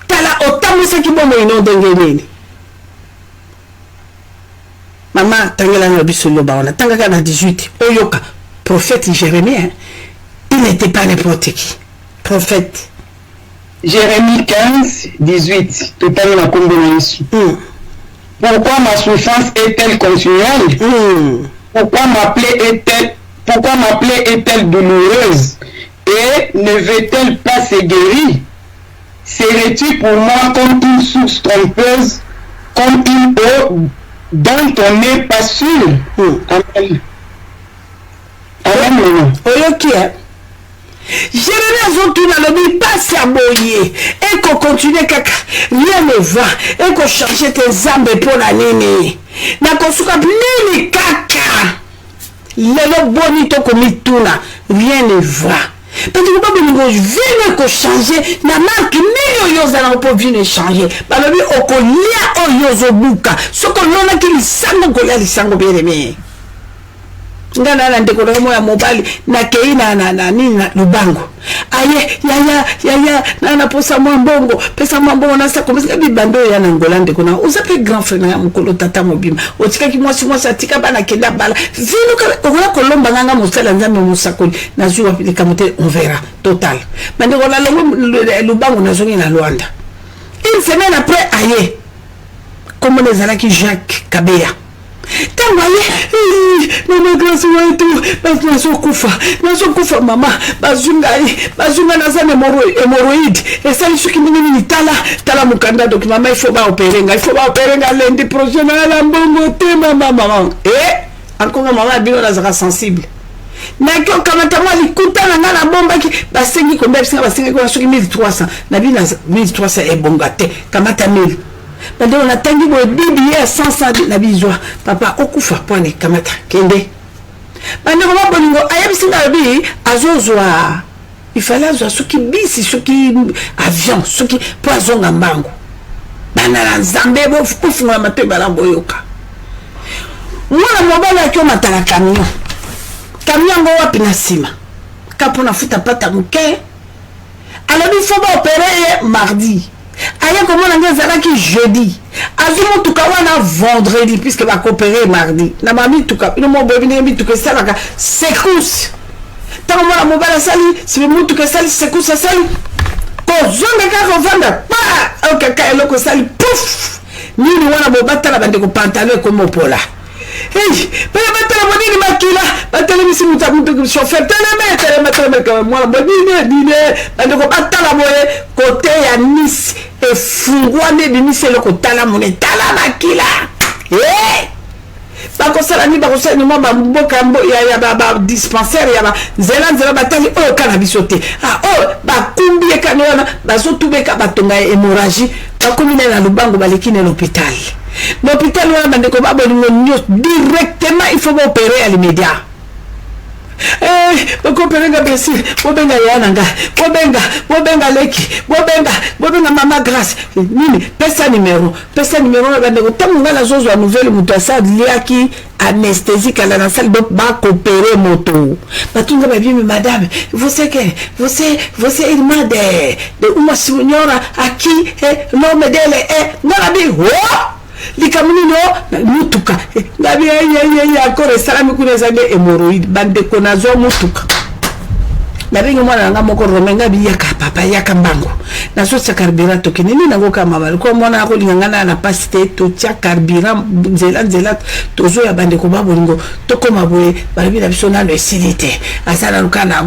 tala otamisa kibomo inondenge nini mama tangela na biso loba ona tangaka na 18 oyoka prophète Jérémie il n'était pas n'importe qui prophète Jérémie 15 18 total na kombo na Yesu. Pourquoi ma souffrance est-elle continuelle? Pourquoi ma plaie est-elle douloureuse? Et ne veut-elle pas se guérir? Serais-tu pour moi comme une source trompeuse, comme une eau dont on n'est pas sûr? Amen. Amen. Oyoki, Jérémie azotuna lobi passe à boyer et qu'on continue kaka rien ne va et qu'on change tes zambes pour la nini na kosuka nini kaka lelo boni to komituna rien ne va. Parce que pas besoin de venir changer na marque ni yoza na po venir changer balobi okolia oyozo buka soko lona ki lisango kolia lisango bien ngana na ndeko na moya mobali na keina na nini na lubango aye yaya na posa mbongo pesa mbongo na sa komisa bibando ya na ngola ndeko na usape grand frère na mukolo tata mobima otika ki mwasi atika bana kenda bala vino ka kolomba nganga musala nzambe musakoli na zuwa pilika mote on verra total bandeko la lubango na zongi na Luanda une semaine après aye comme les alaki Jacques Kabeya tangaye mama grâce wa tu naso kufa mama bazunga na sana hémorroïde et ça il suki mini tala mukanda donc mama il faut pas opérer lundi prochain na mbongo te mama encore maman bino na sera sensible Nakyo kamata mwa likuta na ngana bomba ki basengi combien basengi ko soki 1300 na bina 1300 e bongate kamata 1000 bande on atangi bo bibi ya 500 na bizwa papa okufa pone kamata kende bande ko bolingo ayebsinga bi azozwa il fallait azwa soki bisi soki avion soki poison ngambango bana na nzambe bo kufunga mateba la boyoka mwana mobala kyo matala camion ngo wapi na sima kapo na futa pata muke alobi fo ba opérer mardi aya komona ngeza ki jeudi azumu tukawana vendredi puisque va coopérer mardi na mami tuka ino mo bobi ne tuka sala ka secousse tango mwana mobala sali si mu tuka sali secousse sali ko zonga ka ko vanda pa o kaka eloko sali pouf nini wana bobata la bande ko pantalon ko mopola. Hey, batala bonini makila batala misi mutu chauffeur teleme quand moi bonini bandeko batala boye côté ya Nice et fungwane de Nice le kotala mone tala makila eh bakosala ni bakosala ni mo bamboka ya ba dispensaire ya ba zela batali o cannabis te ah oh bakumbi e kanona bazotubeka batonga hémorragie bakomina na lubango balekine l'hôpital. L'hôpital où on a directement, il faut opérer à l'immédiat. Eh, opérer à Bessie, Bobenga Yananga, Bobenga Leki, Bobenga Mama Grâce, Nini, pesa numéro, Tamunga la zone nouvelle Moutassa, liaki anesthésique à la salle de bac opérer moto. Batunga baby, madame, você il m'a de uma signora à qui l'homme d'elle est, Narabi, likamuni no mutuka ngabi ya kore salami kuna zande hemorrhoid bande konazo mutuka nabenga mwana nga moko romenga bi yaka papa yaka mbango naso tsa carburant to kinini nango kama bali ko mona ko lingana na pasite to tsa carburant nzela tozo ya bande ko babolingo to koma boye bali na biso na le silité asala lukana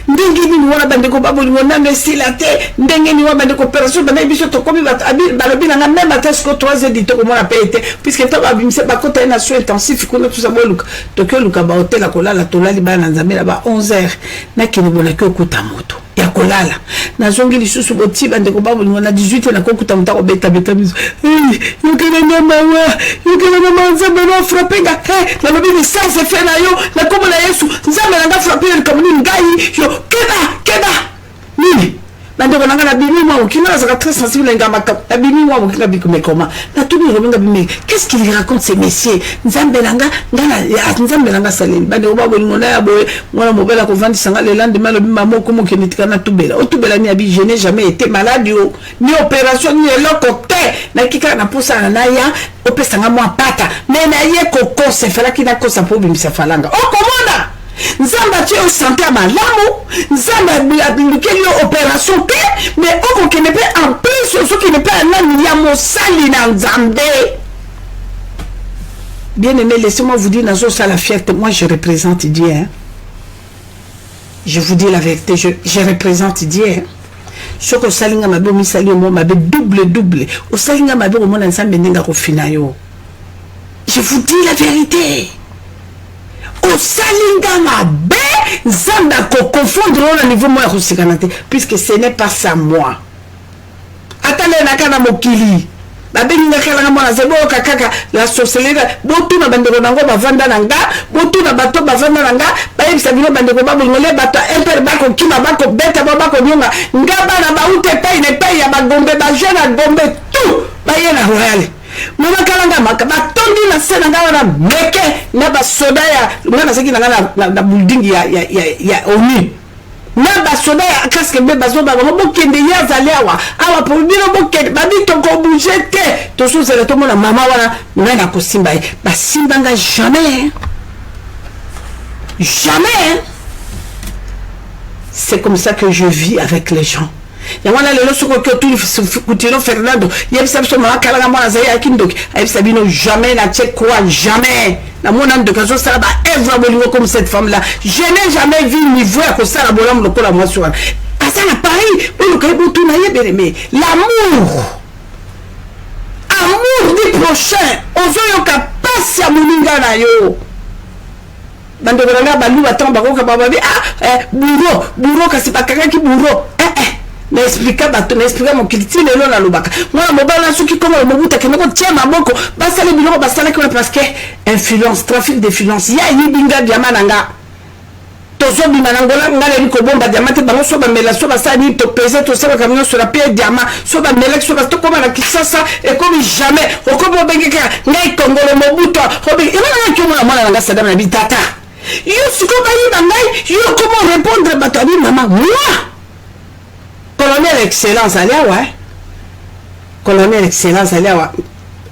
ndenge ni wana bande ko baboli ngona mesilate ndenge ni wana bande ko opération bana biso to komi bat balobi na même attache ko 3 dit ko mona paye puisque to babimse ba kota na soin intensif ko na tout ça boluka to ke luka ba hotel ko lala to lali bana nzambe la ba 11h na kini bona ke okuta moto ya kolala na zongi lisusu boti bande ko baboli ngona 18h na ko okuta moto ko beta biso yokena na mama nzambe no frappenga na lobi ni sans effet na yo na komo na Yesu nzambe na frapper comme ni ngai yo keba nini bande ko nanga bimi mwa ukina za très sensible ngamba ka bimi mwa ukina bikume koma na tubi romenga bimi qu'est-ce qu'il raconte ces messieurs nzambe nanga saleli bande ko babo ngona ya boye mwana mobela ko vandi sanga le lendemain le mama ko mo kenitika na tubela o tubela ni abi je n'ai jamais été malade yo ni opération ni eloko te na kika na posa na ya opesanga mwa pata mais na ye ko se fala kina ko sa po bimisa falanga o komona nzamba tu es santé à malamu nzamba abindikeli opération pe mais on qui ne peut en plus ce qui ne peut en ya mosali na nzambe. Bien aimé, laissez-moi vous dire nazo ça la fierté, moi je représente Dieu hein. Je vous dis la vérité, je représente Dieu hein. Ce que salinga mabe mi sali mo mabe double o salinga mabe o mona nzambe ndinga ko finayo. Je vous dis la vérité. Au salinga mabe zamba ko confondre au niveau moi rusikanate puisque ce n'est pas ça moi. Attendez na kana mokili. Babenga kala mwana zebo kaka la sorcellerie botu na bandeko nango bavanda nanga botu na bato bavanda nanga bayebisa bino bandeko babongole bato emper bako kima bako beta bako nyonga ngaba na baute pay ne pay ya bagombe ba jeune gombe tout bayena royal mama kalanga maka batondi na sena ngana meke na ba soda ya ngana seki na building ya oni na ba soda ya kaske be bazo ba bokende ya zalewa awa pour bino bokende babi to ko bouger te to so zela to mona mama wana ngana ko simba ba simba nga jamais c'est comme ça que je vis avec les gens. Ya wana lelo soko ke tout Coutinho Fernando yebisa biso mama kalanga mwana zaya akindoki ayebisa bino jamais na tche quoi jamais na mona ndo kazo sala ba evra bolingo comme cette femme là je n'ai jamais vu niveau ya ko sala bolam lokola moi sur asa na Paris bolo kay botu na yebere l'amour du prochain ozo yoka pasi ya muninga na yo bande kolanga balu batang bakoka bababi bourreau kasi bakanga ki bourreau na expliquer bato na expliquer mon kiliti lelo na lobaka moi mobala soki comme mobuta ke nako tia maboko basale biloko basale ko parce que influence trafic d'influence ya yibinga diamana nga tozo bimanangola ngale liko bomba diamante bango so ba mela so ba sani to peser to seba camion sur la pied diamant so ba mela so ba to comme na kisasa et comme jamais okobo bengeka ngai kongolo mobuta obi ina na kyomo mwana nga sadam na bitata yo siko ba yiba ngai yo comment répondre batali maman moi colonel excellence aliawa colonel excellence aliawa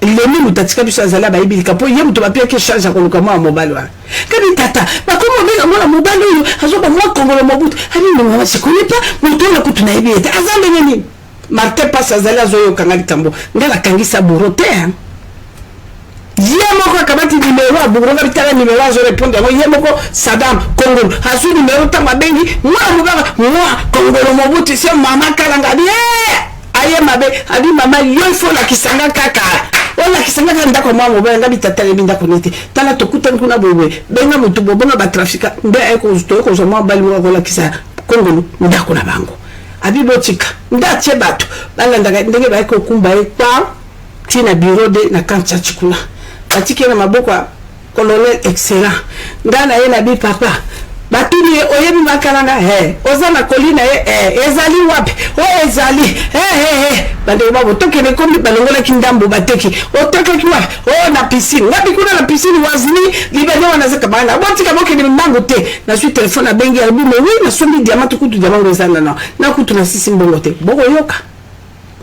lemi mutatika biso azala ba ibilika po ye muto ba pia ke charge ko luka mwa mobile wa kabi tata ba komo benga mwana mobile yo azoba mwa kongolo mobutu ani no mama se connaît pas muto na kutu na ibiyete azambe nini Martin passe azala zoyo kanga likambo ngala kangisa borote ye moko kabati numéro abugoroga bitala numéro azo répondre ngo ye moko Saddam Congo azu numéro tamba bengi mwa Congo mobutu se mama kalanga bi aye mabe adi mama yo fo la kisanga kaka wala kisanga ndako mwa mobile ngabi tatale binda konete tala tokuta kuna bobe benga mutu bobonga ba trafika mbe ayeko to ko zo mwa bali mwa la kisa Congo ndako na bango abi botika ndache bato balanda ndenge ba ko kumba ekwa tina bureau de na kancha chikuna batike na maboko colonel excellent ngana ye na bi papa batuni oyebi makalanga ozana kolina ezali wapi ezali bande babo tokene komi balongola kindambo bateki otoka kiwa na piscine ngabi kuna na piscine wazini libene wanazeka bana botika boke ni mbango te na sui telefone bengi albi me oui na sombi diamant kutu diamant rezana na kutu na sisi mbongo te boko yoka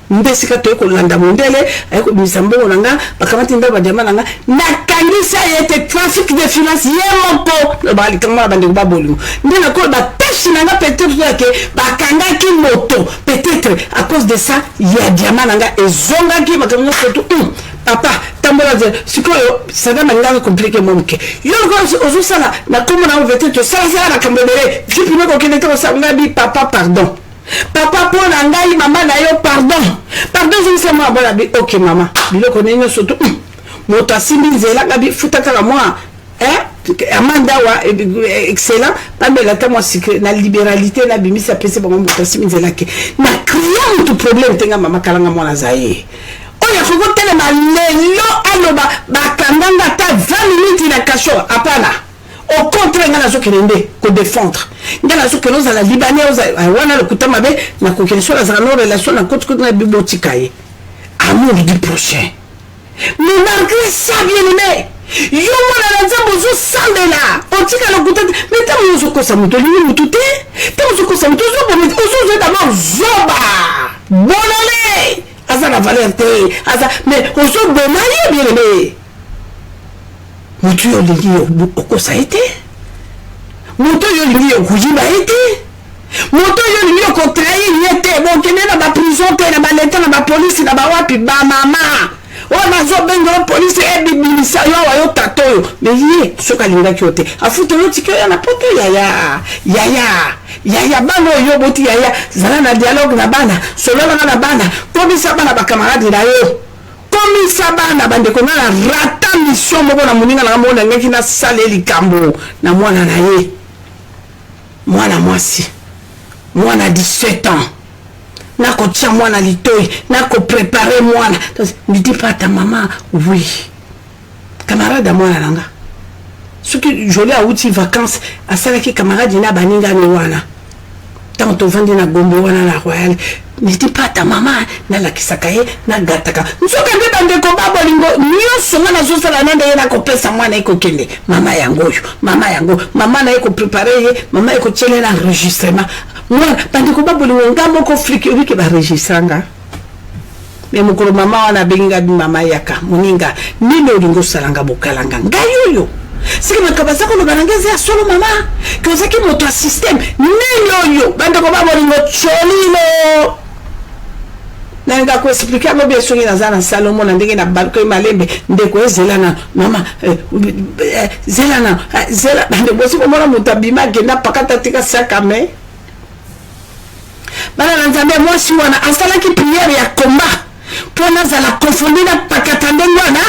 ndesika to ko landa mondele ayiko bisambongo nanga bakamati ndaba diamant nanga na kangisa yete trafic de finance yemoko bali kama bande babolu ndina ko ba tâche nanga peut-être que bakanga ki moto peut-être à cause de ça ya diamant nanga ezonga ki bakamna surtout papa tambola de sikoyo sada manga compliqué monke yo ko ozo sala na comme na ovete to sala na kambele jipi ko kene to sa ngabi papa pardon papa pour ngai maman na yo pardon je ne sais moi voilà OK maman biloko nenyo surtout moto asimbi nzela ngabi futaka la moi amanda wa excellent pambela ta moi secret na libéralité na bimisa pese bango moto asimbi nzela ke na criant tout problème tenga mama kalanga mwana zaye oya ko telema lelo aloba bakandanga ta 20 minutes na kasho apana au contraire ngana zo kelende ko défendre ngana zo keloza la libanais wana le kutama be na ko kelso la zano relation na côté na bibliothèque amour du prochain mais malgré ça bien aimé yo mona na nzambo zo sandela otika le kutama mais ta mo zo ko sa muto li mutu te ta mo zo ko sa muto zo bo zo d'abord zoba bonale asa la valeur te asa mais on zo bonale bien aimé mutu yo lingi yo okosa ete moto yo lingi yo kujiba ete moto yo lingi yo kotrahi ete bokene na ba prison te na ba leta na ba police na ba wapi ba mama ona zo bengo police e bibilisa yo wa yo tato yo mais ye soka linga kyote afuto yo tikyo ya na poto yaya bano yo boti yaya zala na dialogue na bana solo na bana komisa bana ba camarade na yo komisa bana bande ko na rata mission moko na muninga na mona ngeki na sale likambo na mwana na ye mwana mwasi mwana 17 ans na ko tia mwana litoi na ko préparer mwana ne dis pas à ta maman oui camarade à mwana nanga ce que joli a outi vacances à sala ki camarade na baninga ni wana tant on vend na gombe wana la royal ne dis pas à ta maman na la kisakaye na gataka nsoka nde bande ko babolingo nyoso na zo sala nande na ko pesa mwana iko kende mama yango mama na iko préparer ye mama iko tiele na enregistrement mwana bande ko babolingo ngambo ko flic yo ke ba registranga mais mukuru mama wana benga bi mama yaka muninga nini olingo salanga bokalanga ngayoyo siki makabasa ko banangeze ya solo mama que ça qui moto système nini yo bande ko babolingo cholilo nanga ko expliquer mo bien songi na zana Salomon na ndenge na balko malembe ndeko ezelana mama zelana zela bande bosi ko mona mutabima genda pakata tika sakame bana na nzambe mo si wana asala ki prière ya combat pona za la confondre na pakata ndengwana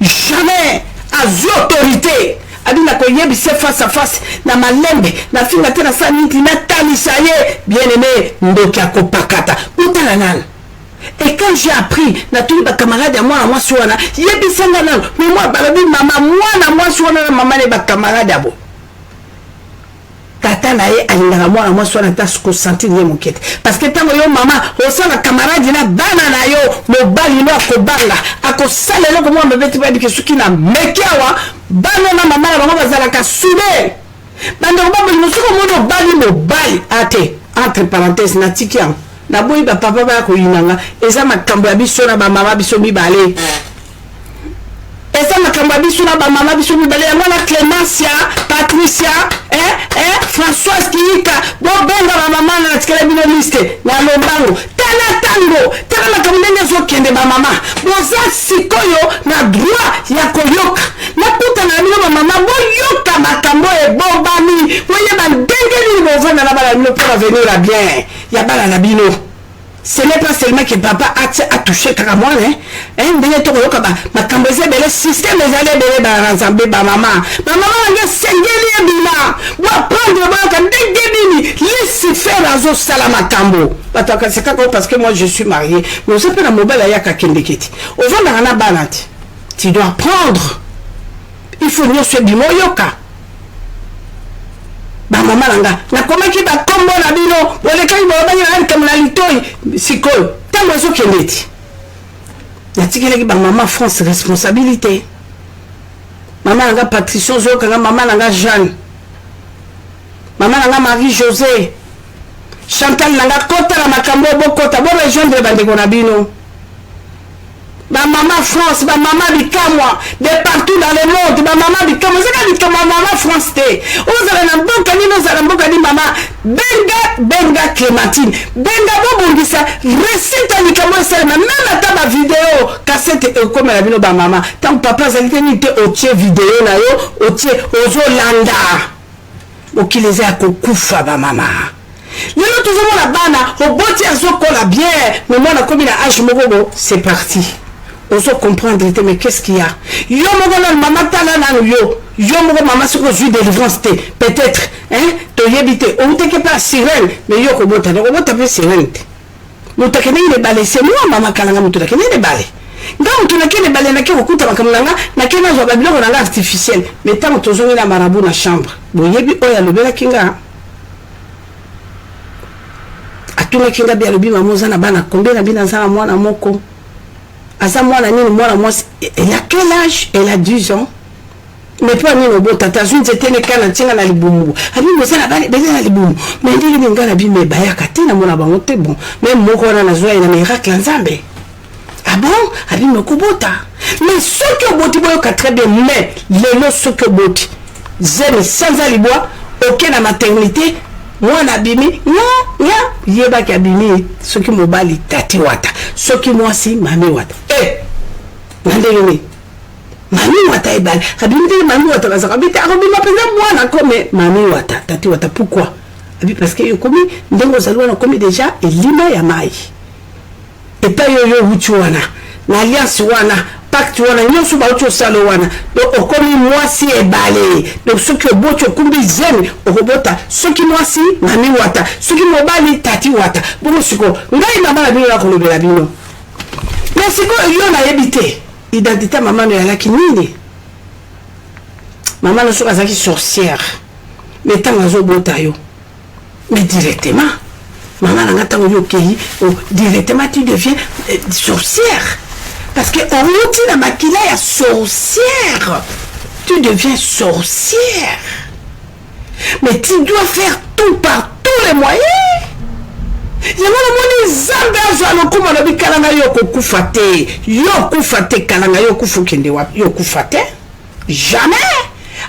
jamais à autorité abina ko yebise face à face na malembe na finga tena sa niti na talisa ye bien aimé ndoki akopakata utala nana. Et quand j'ai appris na tous les camarades à moi suana yebisa nana mais moi balabi mama moi suana mama les camarades abo tata na ye alingaka moi suana ta ko sentir ye mokete parce que tango yo mama osala camarade na bana na yo mobali no akobanga akosalela ko moi mbeti ba bike suki na mekiawa bana na mama na bango bazala ka soudé bando ba bo suko mono bali mobali ate entre parenthèses na tikiam na boyi ba papa ba ko yinanga eza makambo ya biso na ba mama biso mibale eza makambo ya biso na ba mama biso mibale ya mwana Clémencia Patricia Françoise Kiyika bo benga ba mama na tikele bino liste na lombango tala tango tala makambo ndenge zo kende ba mama boza sikoyo na droit ya koyoka na puta na bino ba mama bo yoka makambo e bombami voyez ba ndenge ni bo vona na bala bino pour venir à bien ya bala na bino. Ce n'est pas seulement que papa a touché Karamon, ndenge to koyoka ba makambo eze bele système ezale bele ba ensemble ba mama nga sengeli ebila wa prendre ba ka ndenge nini laisse faire azo sala makambo bataka c'est parce que moi je suis marié mais ça peut la mobile ya ka kendeketi au vent dans la banate tu dois apprendre il faut venir sur bimo yoka ba mama nga na komaki ba kombo na bino bole kai ba banya na kamla litoi sikoyo tango zo kendeti na tikele ba mama France responsabilité mama nga Patricia Zoka nga mama nga Jeanne mama nga Marie José Chantal nga kota na makambo bokota bo rejoindre bandeko na bino ba mama France ba mama bikamwa de partout dans le monde ba mama bikamwa zaka bikamwa mama France te ozala na mboka ni ozala mboka ni mama benga Clémentine benga bobongisa recite bikamwa sema même ata ba vidéo cassette comme la bino ba mama tant papa zalite ni te otie vidéo na yo otie ozolanda okileze akokufa ba mama lelo toujours la bana oboti azokola bien mais moi na komi na âge mogobo c'est parti. On se comprendre, mais qu'est-ce qu'il y a? Yo mogo maman tala na yo mogo maman se ko délivrance te peut-être to yebite on te ke pas sirène mais yo ko bota pe sirène mo ta kene ile balé c'est moi maman kalanga mo ta kene ile balé ngam to na kene balé na ke ko kuta makamanga na kene zo babilo na artificiel mais tant to zo na marabout na chambre bo yebi oya lobela kinga atuna kinga bia lobi mamoza na bana kombe na bina za mwana moko. Asa mwana nini mwana mwasi elle a quel âge? Elle a 10 ans. Mais pas nini obo tata zuni zetene kana tinga na libumu. Abi moza na bale bele na libumu. Mais ndiki ninga na bime bayaka tina mwana bango te bon. Même moko wana na zoya ina miracle nzambe. Ah bon? Abi mokobota. Mais ce que boti boyoka très bien mais lelo ce que boti. Zene sans alibois OK na maternité. Mwana bimi yeba ki abimi soki mobali tati wata soki mwasi mami wata nandenge mami wata ebali abimi mami wata bazaka bite akobima peza mwana kome mami wata tati wata pourquoi abi parce que yokomi ndengo zalwa na komi déjà elima ya mai eta yo wuchu wana na alliance wana pacte wana nyonso ba wuchu salo wana donc okomi mwasi ebale donc soki obocho kumbi zemi okobota soki mwasi mami wata soki mobali tati wata bongo siko ngai mama na bino la kolobela bino mais siko yo na yebite identité maman no yalaki nini maman no soka zaki sorcière mais tanga zo bota yo mais directement maman na ngata yo kei directement tu deviens sorcière. Parce que on dit la maquilla ya sorcière. Tu deviens sorcière. Mais tu dois faire tout par tous les moyens. Yamana moni zambe azalo kuma na bikalanga yoko kufate. Yoko kufate kalanga yoko fukende wapi? Yoko kufate? Jamais.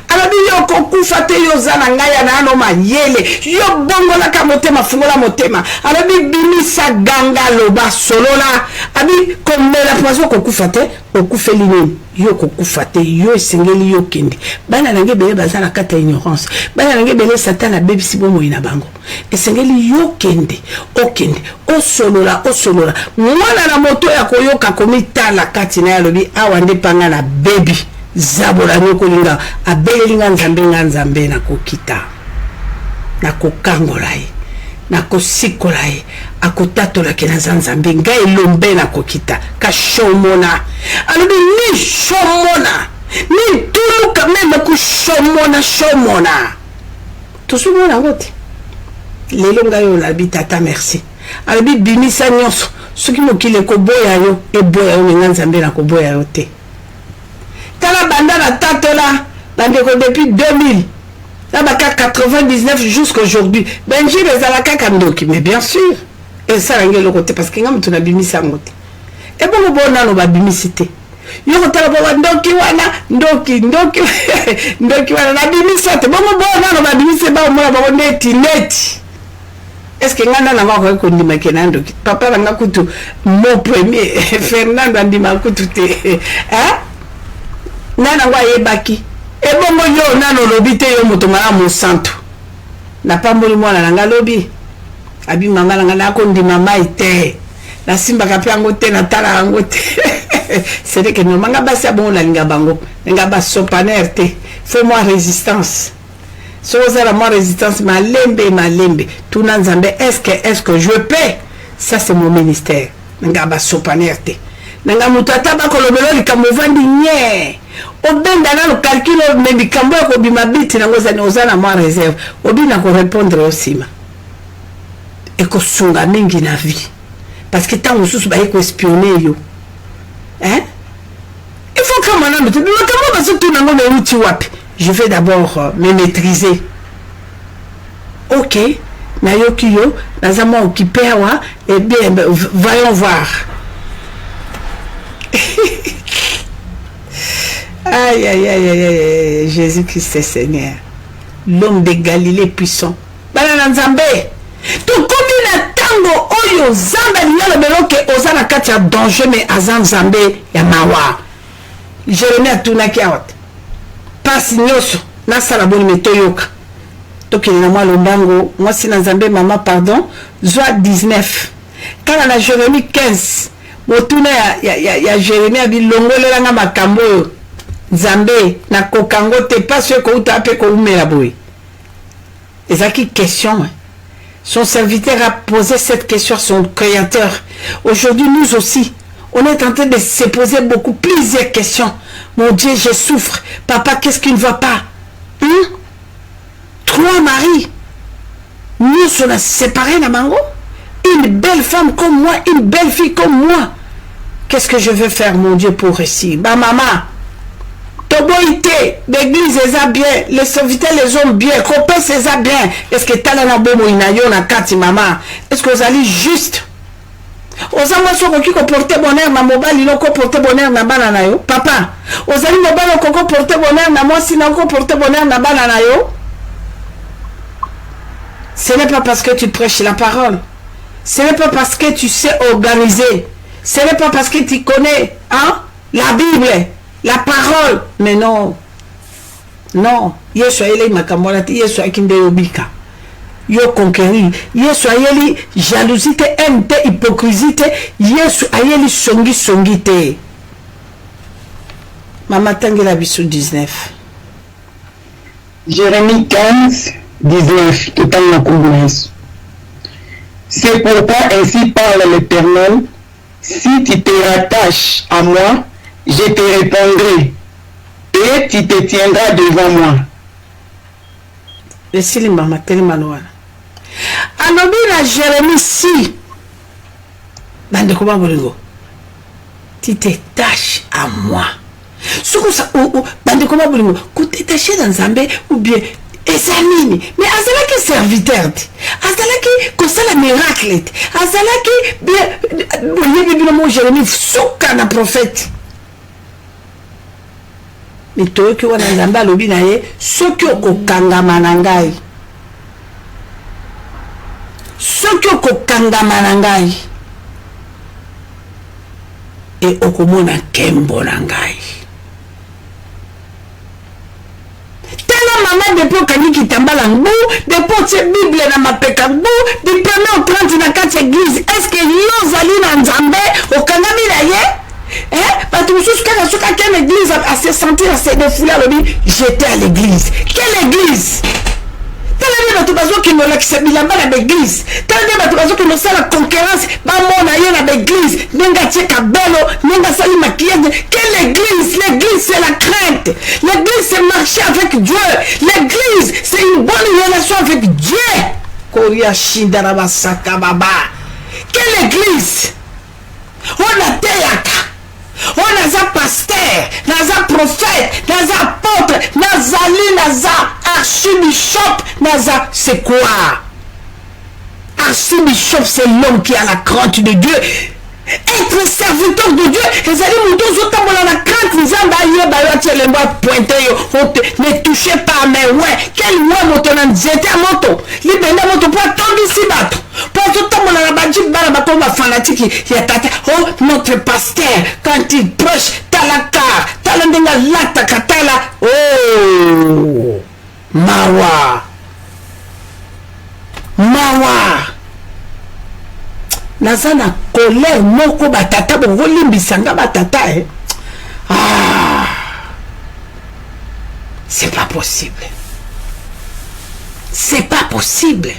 Alabi yoko kufate yo zana ngaya na ano mayele. Yo bongo la kamotema fungola motema. Alabi bimisa ganga loba solola. Abi komela poisson ko kufate okufeli nini yo ko kufate yo esengeli yo kende bana nange bele bazana kata ignorance bana nange bele satana bebisi bomo ina bango esengeli yo kende okende osolola mwana na moto ya koyoka komitala kati na yalobi awa nde panga na baby zabola nyokolinga abelinga nzambe na kokita na kokangola ye na kosikola ye akotatola ke na nzambe ngai lombe na kokita ka shomona alobi ni shomona ni tuluka meme ku shomona tosomona ngote lelo ngai olabi tata merci alobi bimisa nyonso soki mokili koboya yo eboya yo nga nzambe na koboya yo te tala banda na tatola bandeko depuis 2000 là baka 99 jusqu'aujourd'hui benji bezalaka kandoki mais bien sûr et ça la ngelo côté parce que ngam tuna bimisa ngote e bongo bona no babimisi te yo kotala baba ndoki wana na bimisa te bongo bona no babimisi ba mo baba neti est-ce que ngana na ngako ko ndima kenando papa banga kutu mon premier Fernando andima kutu te hein nana ngwa yebaki e bongo yo nano lobi te yo moto mala mo santo na pamboli mwana nanga lobi abi manga nanga na ko ndima mai te na simba ka piango te na tala ngo te c'est que no manga basi abon la linga bango nga ba sopaner te fais-moi résistance. So ça la moi résistance malembe tuna nzambe est-ce que je peux, ça c'est mon ministère nga ba sopanerte nga mutata ba kolobelo likambo vandi nye obenda na le calcul me likambo ko bima biti na ngoza ozana moi réserve obina ko répondre aussi ma et ko sunga mingi na vie parce que tant mususu ba ko espionner yo hein il faut que maintenant mais comment va se tourner ngome uti wapi. Je vais d'abord me maîtriser. Ok, Nayokiyo, Nazama occupé, eh bien, voyons voir. Aïe, Jésus-Christ est Seigneur. L'homme de Galilée puissant. Banana Nzambe. Tout comme il a tango, oyo, Zamba, il y a le belo que Ozana Katia danger, mais Azan Nzambe, Yamawa. Jérémie a tourné qui a pasi nyoso na sala boni metoyoka tokeli na mwa lombango moi si na nzambe mama pardon zwa 19 kana na Jérémie 15 motuna ya Jérémie abilongolela nga makambo nzambe na kokango te pas ko uta pe ko umela boy ezaki question son serviteur a posé cette question à son créateur. Aujourd'hui nous aussi on est en train de se poser plusieurs questions. Mon Dieu, je souffre. Papa, qu'est-ce qui ne va pas? Trois maris. Nous sommes séparés, Namango. Une belle femme comme moi, une belle fille comme moi. Qu'est-ce que je veux faire, mon Dieu, pour ici? Ma maman. Toboïté, l'église les a bien, les serviteurs les ont bien, copains les a bien. Est-ce que t'as la bomo inayo na kati maman? Est-ce que vous allez juste? Ozama soko ki ko porter bonheur na mobali no ko porter bonheur na bana na yo papa ozali mobali ko porter bonheur na moi si na ko porter bonheur na bana na yo. Ce n'est pas parce que tu prêches la parole, ce n'est pas parce que tu sais organiser, ce n'est pas parce que tu connais la Bible, la parole, mais non Yesu ayeli makambola ti Yesu akinde yobika yo conquérir Yesu ayeli jalousie te haine te hypocrisie te Yesu ayeli songi te mama tangela biso 19 Jérémie 15 19 total na kombo. C'est pourquoi ainsi parle l'Éternel, si tu te rattaches à moi, je te répondrai et tu te tiendras devant moi. Le silimba mateli manuana anobi na Jérémie si bande ko babolingo tu te tâches à moi soko sa bande ko babolingo ko te tâcher dans Nzambe ou bien esanini mais azalaki serviteur azalaki ko sala miracle azalaki bien boyebi bino mo Jérémie soka na prophète mais toi qui wana Nzambe alobi na ye soki okokangama na ngai soki okokangama na ngai e okomona nkembo na ngai tala mama depuis okangi kitambala ngu depuis otie bible na mapeka ngu du premier au 30 na kati église est-ce que yo ozali na Nzambe okangami na ye bato mosusu kaka soki akende l'église à se sentir, à se défouler, à lui, j'étais à l'église. Quelle église? Tala bato bazo ki no lakisa bilamba na l'église. Tala bato bazo ki no sala concurrence ba mona ye na l'église. Nenga tcheka belo, nenga sali maquillage. Quelle église? L'église c'est la crainte. L'église c'est marcher avec Dieu. L'église c'est une bonne relation avec Dieu. Koria shindara basaka baba. Quelle église? On a teyaka. On a pasteur, naza prophète, naza apôtre, nazali, naza archibishop, naza c'est quoi? Archibishop c'est l'homme qui a la crainte de Dieu. Être serviteur de Dieu, les amis, nous autant dans la crainte, nous avons pointé, ne touchez pas mes ouais. Quel ouais, moto n'a jeté à moto. Libéna moto pour attendre ici, bateau. Pour tout le temps, on a battu, on a fanatique, il y a tata. Oh, notre pasteur, quand il prêche, talaka, talandenga, lataka, tala. Oh, mawa. Naza na colère moko batata bongo limbisanga batata Ah, c'est pas possible. C'est pas possible.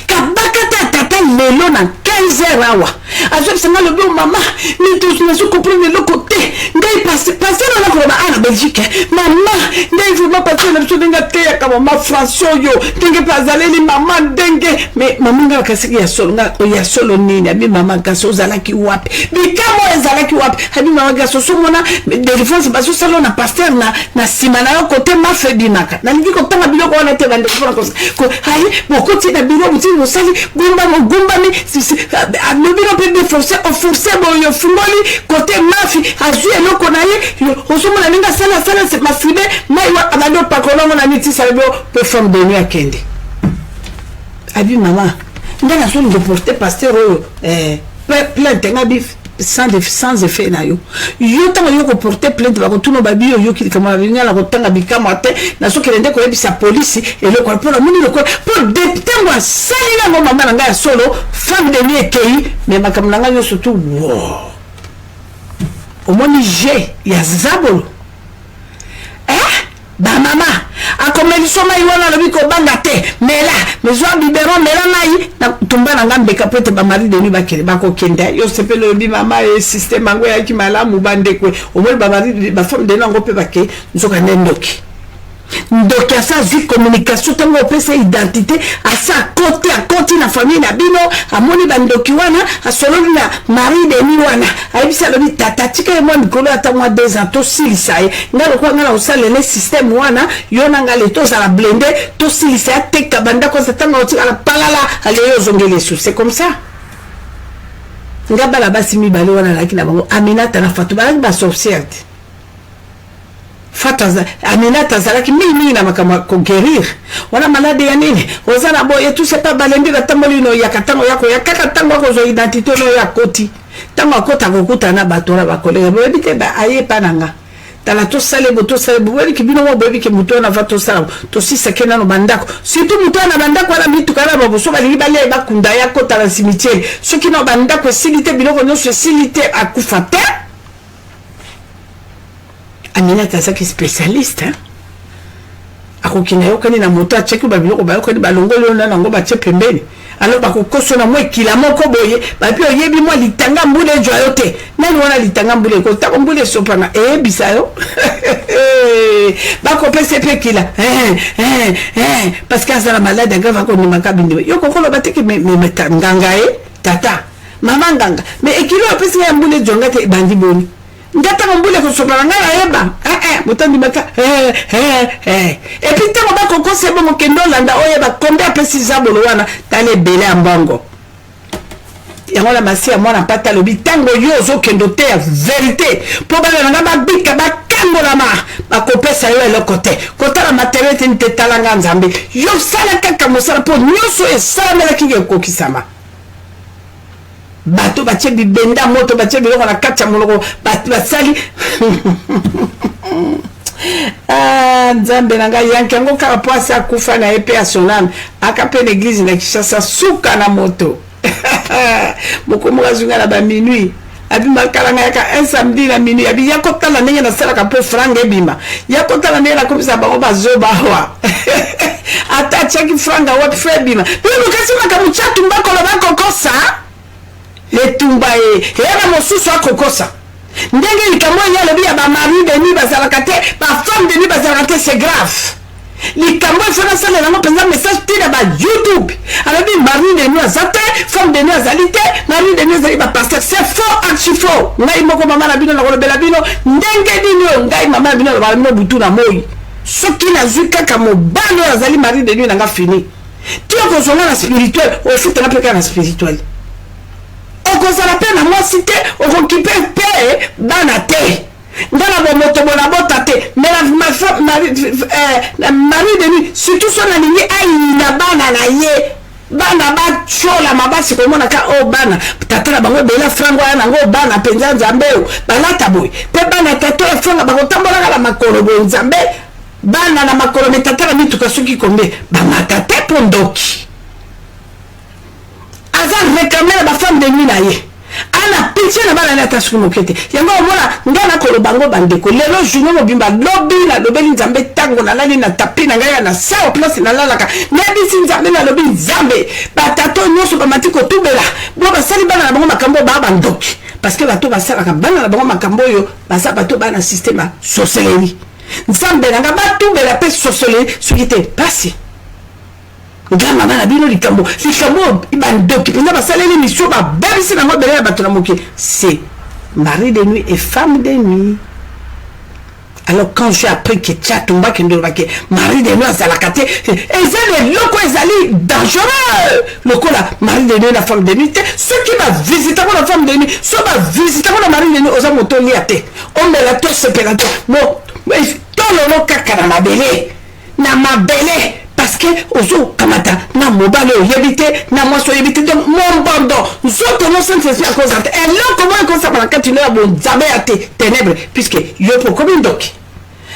Kabakata tata lelo na 15 heures awa. Azo sanga le bon maman, ni tous ne se comprendre le côté. Ngai passer na ko ba en Belgique. Maman, ngai vraiment passer na tsudenga te ya kama ma François yo. Tenge pazale ni maman dengue. Mais maman nga kasiki ya solo nini abi maman kaso zala ki wapi. Bi kamo ezala ki wapi. Abi maman kaso so mona de défense baso salo na pasteur na simana yo côté ma febinaka. Na ngi ko tanga biloko wana te bande ko ai boko ti na biloko ti no sali gumba mi le bino peut défoncer au forcer bon yo fumoli côté mafi azu eloko na ye osomo na ninga sala c'est ma fide mai wa abado pakolo na miti salebo peut forme de nuit à kende abi maman ndana so de porter pasteur plainte ngabi sans effet na yo tango yo ko porter plainte ba ko tuno babi yo ki kama binga la ko tanga bikama te na so kelende ko yebisa police et le corps pour la mini le corps pour détendre sali na maman na nga solo femme de nuit kei mais makamna nga yo surtout wow au moins j'ai ya zabolo ba mama akomeli soma iwana lobi ko banga te mela mezo biberon mela nai na tumba na ngambe kapete ba mari de ni bakele bako kenda yo sepelo lobi mama e système ngo ya ki malamu bande kwe au moins ba mari ba femme de nango pe bake nzoka nendoki ndoki asa zi communication tango pesa identité asa à côté na famille na bino amoni bandoki wana asololi na mari de ni wana aibisa lobi tata tika mo mikolo ata mwa 2 ans to silisa ye ngalo kwa ngala usale le système wana yona ngale to za la blender to silisa te kabanda ko satanga otika la palala ale yo zongele sou c'est comme ça ngaba la basi mi bale wana lakina bango Aminata na Fatou ba sorcière Fataza Aminata zalaki mimi na makama conquérir wana malade ya nini ozana boye tout c'est pas balembi la tamolino ya katango yako ya kaka tango ko zo identité no ya koti tango akota kokuta na batora ba kolega boyebi te ba aye pananga tala to sale boyebi ki bino mo boyebi ki muto na vato sala to sisa kena no bandako surtout muto na bandako ala mitu kana ba boso ba libale ba kunda ya kota la cimetière ce qui no bandako silité biloko no silité akufate Aminata zaki spécialiste akokina yokani na moto acheki babiloko bayokani balongolo na nango bache pembeni alors bakokoso na mwe kila moko boye bapi oyebi mwa litanga mbule jo yote nani wana litanga mbule ko ta mbule sopanga bisayo bako pese pe kila parce que ça la malade grave ko ni makabindi yo kokolo bateki me nganga tata mama nganga mais ekilo pese ya mbule jo ngate bandi boni ngata mbule ko sopanga ngala yeba motandi maka et puis tango bako ko sebo mo kendo landa oyeba combien pesi zabolo wana tale bele ambongo yango la masi ya mwana pata lobi tango yo zo kendo te vérité po bala nga ba bika ba kango la ma ba ko pesa yo eloko te kota la matériel te talanga nzambe yo sala kaka mosala po nyoso e sala mela kinge ko kisama bato bache bibenda moto bache biloko na kati ya moloko bato basali nzambe na ngai yanke yango kaka po asi akufa na ye pe ya soname akape l'église na Kinshasa suka na moto mokomoka zunga na ba minuit abima kalanga yaka un samedi na minuit abi yakota la ndenge na sala ka po franga ebima yakota la ndenge na komisa bango bazoba wa ata chaki franga wat febima bino kasi makamuchatu mbako la bakokosa etumba era mosusu akokosa ndenge likambo ya lobi ya ba mari de nuit bazalaka te ba femme de nuit bazalaka te c'est grave likambo ifana sala nango penza message tina ba YouTube alobi mari de nuit azate femme de nuit azalite mari de nuit azali ba pasteur c'est faux archi faux ngai moko mama na bino na kolobela bino ndenge dino ngai mama na bino na bino butu na moi soki na zuka kama bano azali mari de nuit nanga fini tio ko zonga na spirituel o futa na peka na spirituel okozala pe na mwasi te okokipe pe bana te ndana bo moto bona bota te mais la mari de nuit surtout son alingi ayi na bana na ye bana ba chola mabasi ko mona ka o bana tatala bango bela frango ya nango bana penza nzambe balata boy pe bana tato ya franga bango tambola la makolo bo nzambe bana na makolo metatala mituka soki kombe bamata te pondoki azan réclamer la femme de nuit na ye ana pitié na bana na tasu mokete yango mona ngana kolo bango bandeko lelo journée mobimba lobi na lobeli nzambe tango na lali na tapi na ngaya na sa place na lalaka na bisi nzambe na lobi nzambe batato nyoso bamati ko tubela bo basali bana na bango makambo ba bandoki parce que bato basala ka bana na bango makambo yo basa bato bana système sorcellerie nzambe na nga batubela pe sorcellerie soki te pasi ngama bana bino likambo bandoki penza basaleli mission babebisi nango bele ya bato na moke c'est mari de nuit et femme de nuit. Alors quand j'ai appris que Tchatumba qui nous que mari de nuit azalaka te ezali loko ezali dangereux loko la mari de nuit la femme de nuit ceux qui va visiter la femme de nuit ceux va visiter la mari de nuit oza moto liate on me la to separato bon tolo kaka na mabele parce que ozo kamata na mobile yebite na mwaso yebite donc mon bando zoto no sense à cause et là comment comme ça quand tu n'as bon zabe à ténèbres puisque yo pour comme donc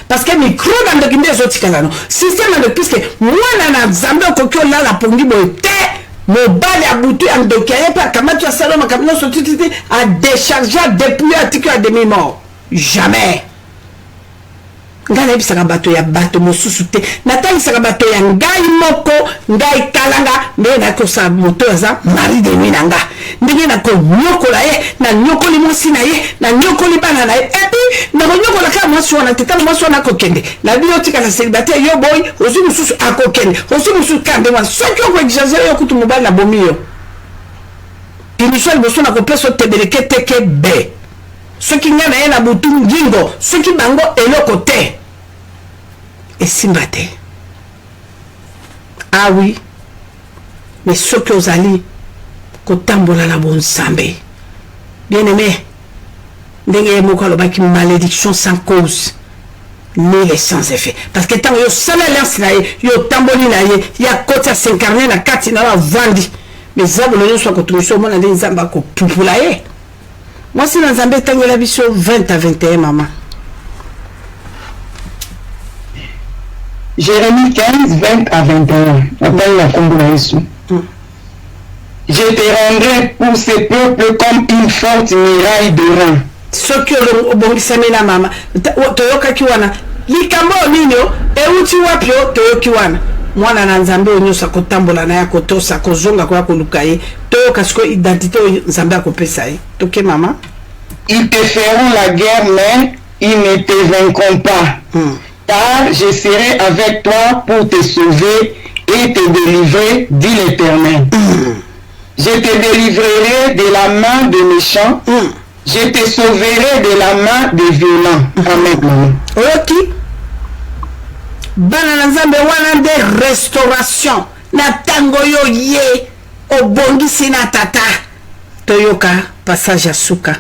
parce que micro dans de kimbe zo tikala no système de puisque moi na zambe kokyo la la pongi bote mobile ya butu en dokaye pa kamata salama kamna so titi à décharger à dépouiller à tirer à demi mort jamais ngana bisaka bato ya bato mosusu te natali saka bato ya ngai moko ngai kalanga me na ko sa moto za mari de nuit nanga ndenge na ko nyokola ye na nyokoli mwasi na ye na nyokoli bana na ye et puis na nyokola ka mwasi wana te tala mwasi wana ko kende na bio tika na célibataire yo boy ozu mususu akokende ozu mususu kande wana soki ko exagérer yo kutu mobali na bomio initial boso na ko peso tebeleke teke be ceux qui n'ont rien à boutou ngingo ceux qui bango et le côté et simbate ah oui mais ceux qui ont allé kotambola la bonne sambe bien aimé ndenge moko lo baki malédiction sans cause ni les sans effet parce que tant yo sala lance na yo tamboli na ye ya kota s'incarner na kati na vandi mais zabo le so ko tumiso mona ndenge zamba ko pupula ye. Moi, si dans Zambé, tango la vision 20 à 21, maman. Jérémie 15, 20 à 21. Appelle la combinaison. Je te rendrai pour ces peuples comme une forte muraille de reins. Ce que le bon samena maman. Toyoka kiwana. Likambo nino, e uti wapio, toyokiwana. Mwana na Nzambe onyosa kotambola na ya kotosa kozonga kwa kolukaye toyoka siko identité Nzambe akopesa ye toke mama ils te feront la guerre mais ils ne te vaincront pas car je serai avec toi pour te sauver et te délivrer dit l'Éternel. Je te délivrerai de la main des méchants, je te sauverai de la main des violents. Amen. Ok. Bana Nzambe wana de restauration na tango yo ye obongisi na tata toyoka passage à Souka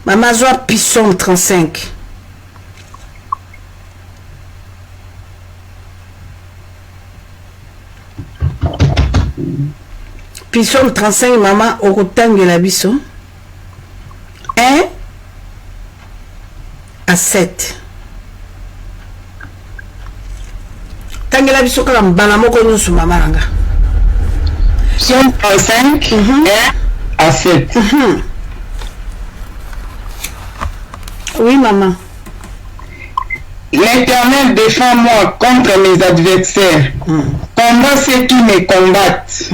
mama zwa Psaume 35 Psaume 35 mama okotangela biso 1 à 7 tangela biso kala mbala moko nyonso mama nanga Psaume 35, 1 à 7. Oui, maman. L'Éternel défend-moi contre mes adversaires. Combat ceux qui me combattent.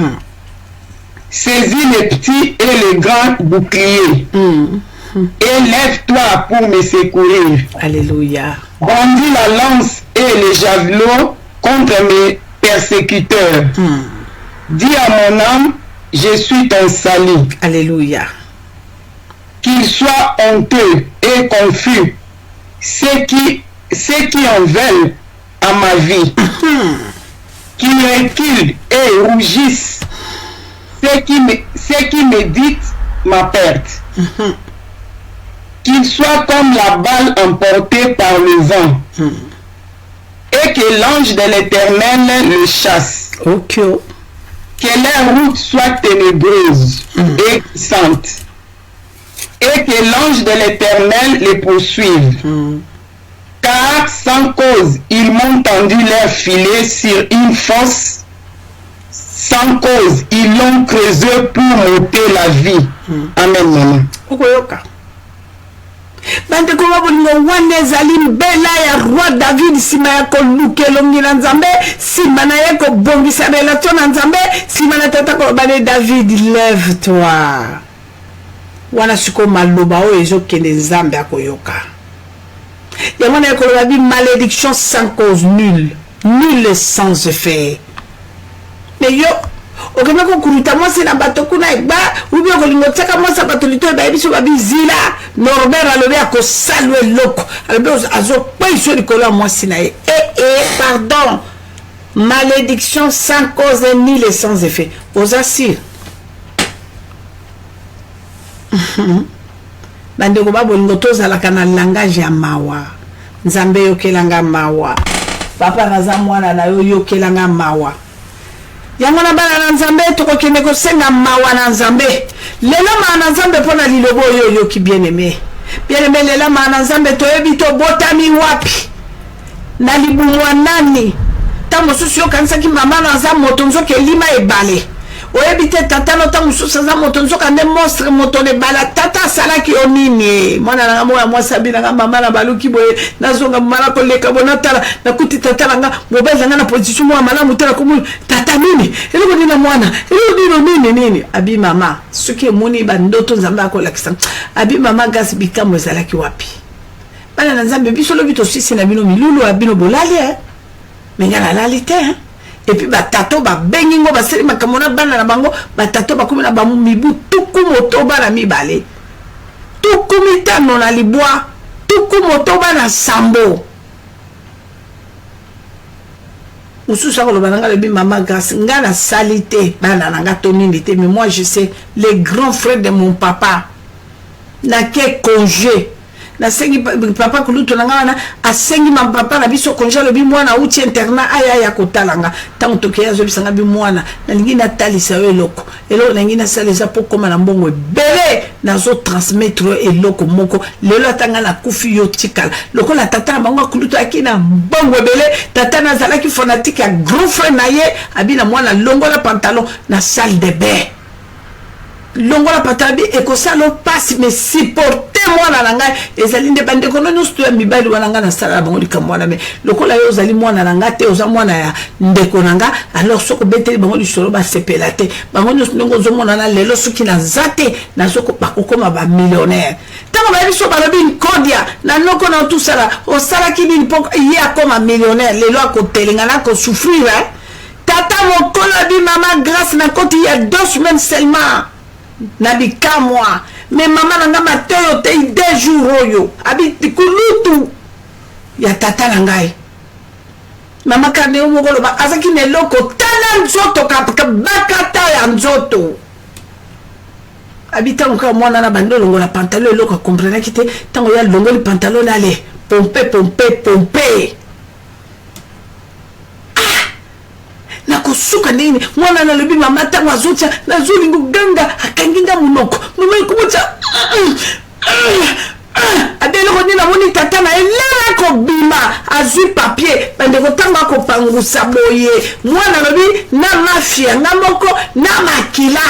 Saisis les petits et les grands boucliers. Et lève-toi pour me secourir. Alléluia. Brandis la lance et les javelots contre mes persécuteurs. Dis à mon âme, je suis ton salut. Alléluia. Qu'ils soient honteux et confus, ceux qui en veulent à ma vie, qu'ils reculent et rougissent, ceux qui méditent ma perte, qu'ils soient comme la balle emportée par le vent, et que l'ange de l'Éternel le chasse. Ok. Que leur route soit ténébreuse et glissante, et que l'ange de l'Éternel les poursuive. Car sans cause, ils m'ont tendu leur filet sur une fosse. Sans cause, ils l'ont creusé pour m'ôter la vie. Amen, maman. Okoyoka. Bande kuma bolingo wana ezali mbela ya roi David sima ya kolukela ngina nzambe sima na ye kobongisa relation na nzambe sima na tata kolobane David lève-toi wana siko maloba oyo ezokende nzambe akoyoka yango na ekoloba bi malédiction sans cause nulle sans effet mais yo okeme kokuruta mwasi na bato kuna eba ubi okolingo tsaka mwasi bato lito eba ebiso babizila Norbert alobi akosala eloko alobi azokpa iso likolo ya mwasi na ye pardon malédiction sans cause ni le sans effet oza sire bandeko babolingo tozalaka na langage ya mawa nzambe yokelanga mawa papa naza mwana na yo yokelanga mawa yango na bana na nzambe tokokende kosenga mawa na nzambe lelo ma na nzambe pona lilobo oyo yoki bien-aimé lelo ma na nzambe toyebi tobotami wapi na libumwa nani ntango mosusu yokanisaki mama naza moto nzoka elima ebale oyebi te tata no ntango mosusu aza moto nzoka nde monstre moto na ebala tata asalaki yo nini mwana nanga moya mwasi abi nanga mama na baluki boye nazonga mama koleka bo natala nakuti tata nanga mobali nanga na position mwa malamu te nakomi tata nini eloko nini na mwana eloko nini abi mama soki emoni bandoto nzambe akolakisa abi mama gasi bikambo ezalaki wapi bana na nzambe biso lobi tosisi na bino milulu abino bolali menga nalali te et puis batato babengi ngo baseli makambo na bana na bango batato bakomi na bamu mibu tuku motoba na mibale tuku mitano na libwa tuku motoba na sambo mosusu akoloba nanga lobi mama grâce nga na sali te bana na nga tonindi te mais moi je sais les grands frères de mon papa nake congé nasengi papa kuluto nanga wana asengi ma papa na biso konja lobi mwana uti interna aya kotalanga tango tokeya zobisanga bi mwana nalingi na talisa yo eloko nalingi na salisa po koma na mbongo bele nazo transmettre eloko moko lelo atanga na kufi yo tikala lokola tata na bango kuluto akina mbongo bele tata na zalaki fanatique ya grand frère na ye abina mwana longola pantalon na salle de bain longola patabi ekosalo passe mais supporter mwana na ngai ezali nde bandeko no nyonso ya mibali wana nga na sala bango likambo wana mais lokola yo ozali mwana na nga te oza mwana ya ndeko na nga alors soko beteli bango lisolo basepela te bango nyonso ndenge ozomona na lelo soki naza te nazoko bakokoma bamillionnaire ntango bayebi so balobi nkodia na noko na otusala osalaki nini mpo ye akoma millionnaire lelo akotelenga na akosouffrir tata mokolo abi mama grâce na koti ya 2 semaines seulement nabika moi mais mama nanga mateyo te 2 jours oyo abiti kulutu ya tata na ngai mama kane omokolo ba azaki neloko tala nzoto bakata ya nzoto abita nka mwana na bando longola pantalon eloko comprendre ki te tango ya longoli pantalon ale pompe nakosuka nini mwana na lobi mama tango azotia nazolingo ganga akanginga munoko mama ikubuta adele ko dina moni tata na elela ko bima azu papier bande ko tanga ko pangusa boye mwana lobi na mafia na moko na makila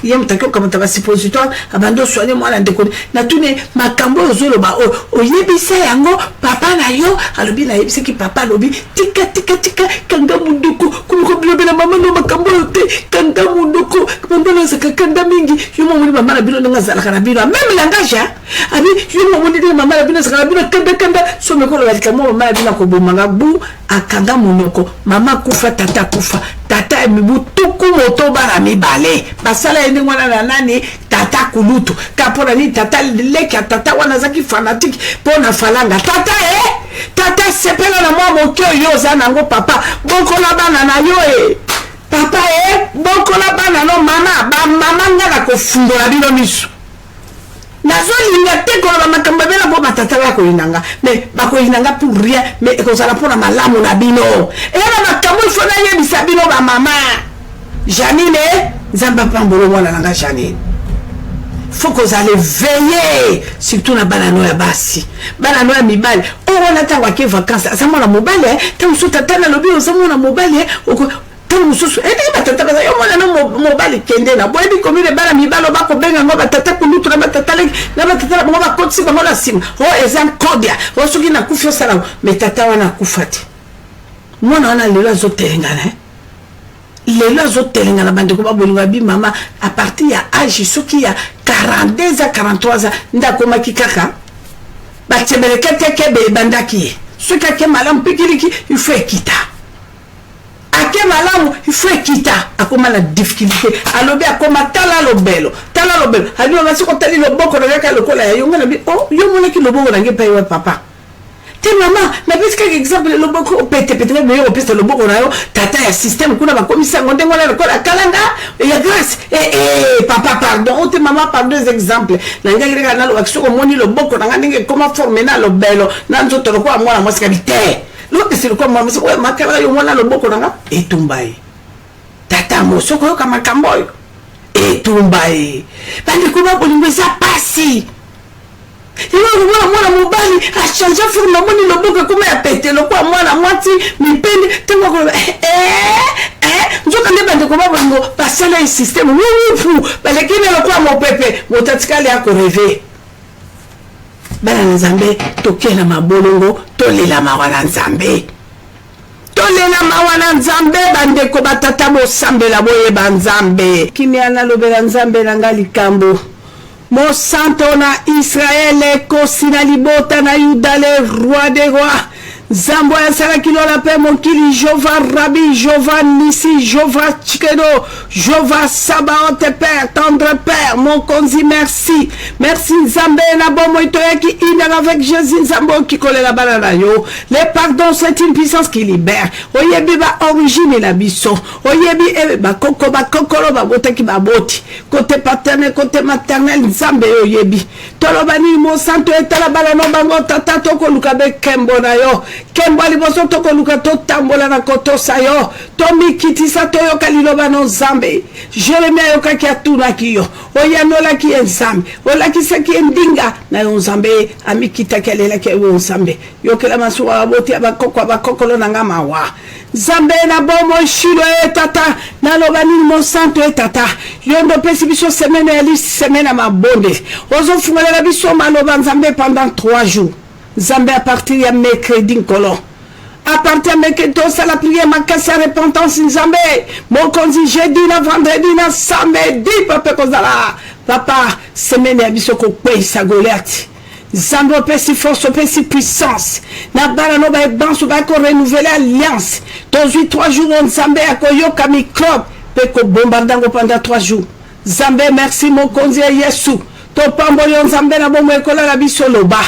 yem takyo kama taba suppositoire abando soigner mwana ndeko na tune makambo ozolo ba oyebisa yango papa na yo alobi na yebisa ki papa lobi tika kanga munduku kumko bilobela mama no makambo te kanga munduku mbona saka kanda mingi yumo muni mama na bilo ngazala kana bilo même langage abi yumo muni de mama na bilo saka bilo kanda so mekolo balika mo mama na bilo ko bomanga bu akanga munoko mama kufa tata kufa tata mibu tuku moto bara mibale basala ende mwana na nani tata kulutu kapona ni tata leki tata wana zaki fanatique pona falanga tata sepela na mwa mokyo yo za nango papa boko la bana na yo papa boko la bana no mama ngala ko fundola bino misu nazo linga te ko ba makamba bela bo batata ba ko inanga mais ba ko inanga pour rien mais ko sala pona malamu na bino na makambo il faut na yebisa bino ba mama Janine zamba pambolo mwana nanga Janine faut que vous allez veiller surtout na banano ya basi banano ya mibali wana tangwa ke vacances ça mwana mobali tant so tata na lobi o mwana mobali tant mususu batata ba yo mwana mobali kende na boy bi komile bana mibalo ba ko benga ngo batata kulutu na batata leki na batata ngo ba kotsi ba ngola sim ezam kodia soki na kufio sala mais tata wana kufati mwana wana lelo zotelengana lelo zotelengana bande ko ba bolinga bi mama à partir ya âge soki ya 42 à 43 ans ndako makikaka ba tebelekete kebe bandaki soki ake malam pikiliki il faut quitter ake malamu il faut quitter akoma la difficulté alobi akoma tala lobelo ali on va se contali loboko na yaka lokola ya yonga na bi yo mona ki loboko na nge paye papa te mama na biska exemple loboko pete me yo peste loboko na yo tata ya système kuna ba komisa ngonde ngona lokola kalanga ya grâce papa pardon te mama par deux exemples na nge reka na lo akisoko moni loboko na nge comment former na lobelo na nzoto lokwa mwana mwasika bite l'autre c'est comme moi c'est ma kala yo mwana loboko nanga etumbai tata mosoko yo kama kamboyo etumbai bandi kuma bolingo za pasi yo mwana mobali a changer forme moni loboko kuma ya pete lokwa mwana mwati mipende tengo ko njoka ne bandi kuma bolingo pasala un système fu balekine lokwa mopepe motatikali ako rêver bana nzambe tokela mabolongo tolela mawana nzambe bandeko batata bosambela boyeba nzambe kimiana lobela nzambe nanga likambo mosanto na Israel kosina libota na Yuda le roi des rois Zambo Yasalaki lola pe mokili Jova Rabbi, Jova Nissi, Jova Chikedo, Jova Sabaoth Père, tendre Père, mon konzi merci. Merci Nzambe na bomo itoyaki inara avec Jésus Nzambo qui colle la banana yo. Le pardon c'est une puissance qui libère. Oyebi ba origine la biso. Oyebi ba koko ba kokolo ba botaki ba boti. Côté paternel, côté maternel Nzambe oyebi. Tolobani mo santo etala balano bango tata toko lukabe kembo na yo. Kembo liboso toko luka to tambola na koto sayo. Tomi kitisa toyo kaliloba no Nzambe. Jeremia yoka ki atuna kiyo. Oyanola ki Nzambe. Ola ki seki ndinga na yo Nzambe ami kitakele la ki yo Nzambe. Yokela masuwa aboti abakoko lo nanga mawa. Nzambe na bomo shilo tata na lobani mo santo tata. Yondo pesi biso semaine ali semaine mabonde. Ozo fungala la biso maloba Nzambe pendant 3 jours. Nzambe à partir de mercredi colon. À partir de mercredi, ça la prière, ma casse à repentance, Nzambe. Mon konzi, jeudi, la vendredi, la samedi, papa kozala. Papa, semaine à biso ko kwei sa Goliath. Nzambe au si force, au si puissance. Na bala no ba banso ba ko renouveler alliance. Dans 3 jours, Nzambe a ko yoka microbe. Pe ko bombardango pendant 3 jours. Nzambe, merci mon konzi Yesu. To pambolo Nzambe na bomo ekola la biso loba.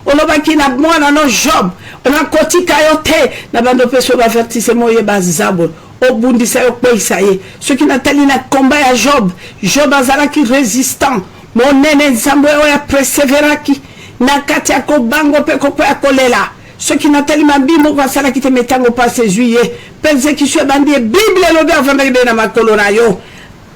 Oloba ki na mwana no Job on a kotika yote na bando peso ba avertissement yeba zabol obundisa yo kweisa ye ce qui natali na combat ya Job azala ki résistant mon nene Nzambe ya persévéraki na kati ya ko bango pe ko pa kolela ce qui natali mabimo kwa sala ki te metango passé juillet persécution bandi bible lobe avanda na makolo na yo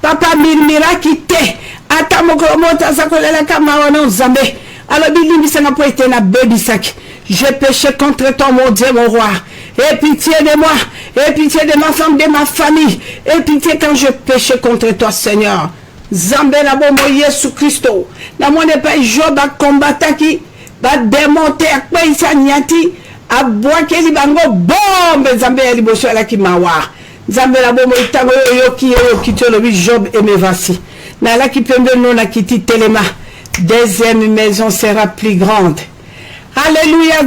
papa miraki te ata moko mota sakolela kama wana Nzambe Alors, bilimbisanga po ete na bebisaki. J'ai péché contre toi, mon Dieu, mon roi. Aie pitié de moi. Aie pitié de ma femme, de ma famille. Aie pitié quand je péché contre toi, Seigneur. Zambe na bomo Yesu Christo. Na mone pa Job a combataki. Ba démonter a kwa isa nyati. A boake li bango bombe. Zambe ya liboso ala ki mawa. Zambe na bomo itango yo ki tolo bi Job et me vasi. Na la ki pembe non na kiti telema. Deuxième maison sera plus grande. Alléluia,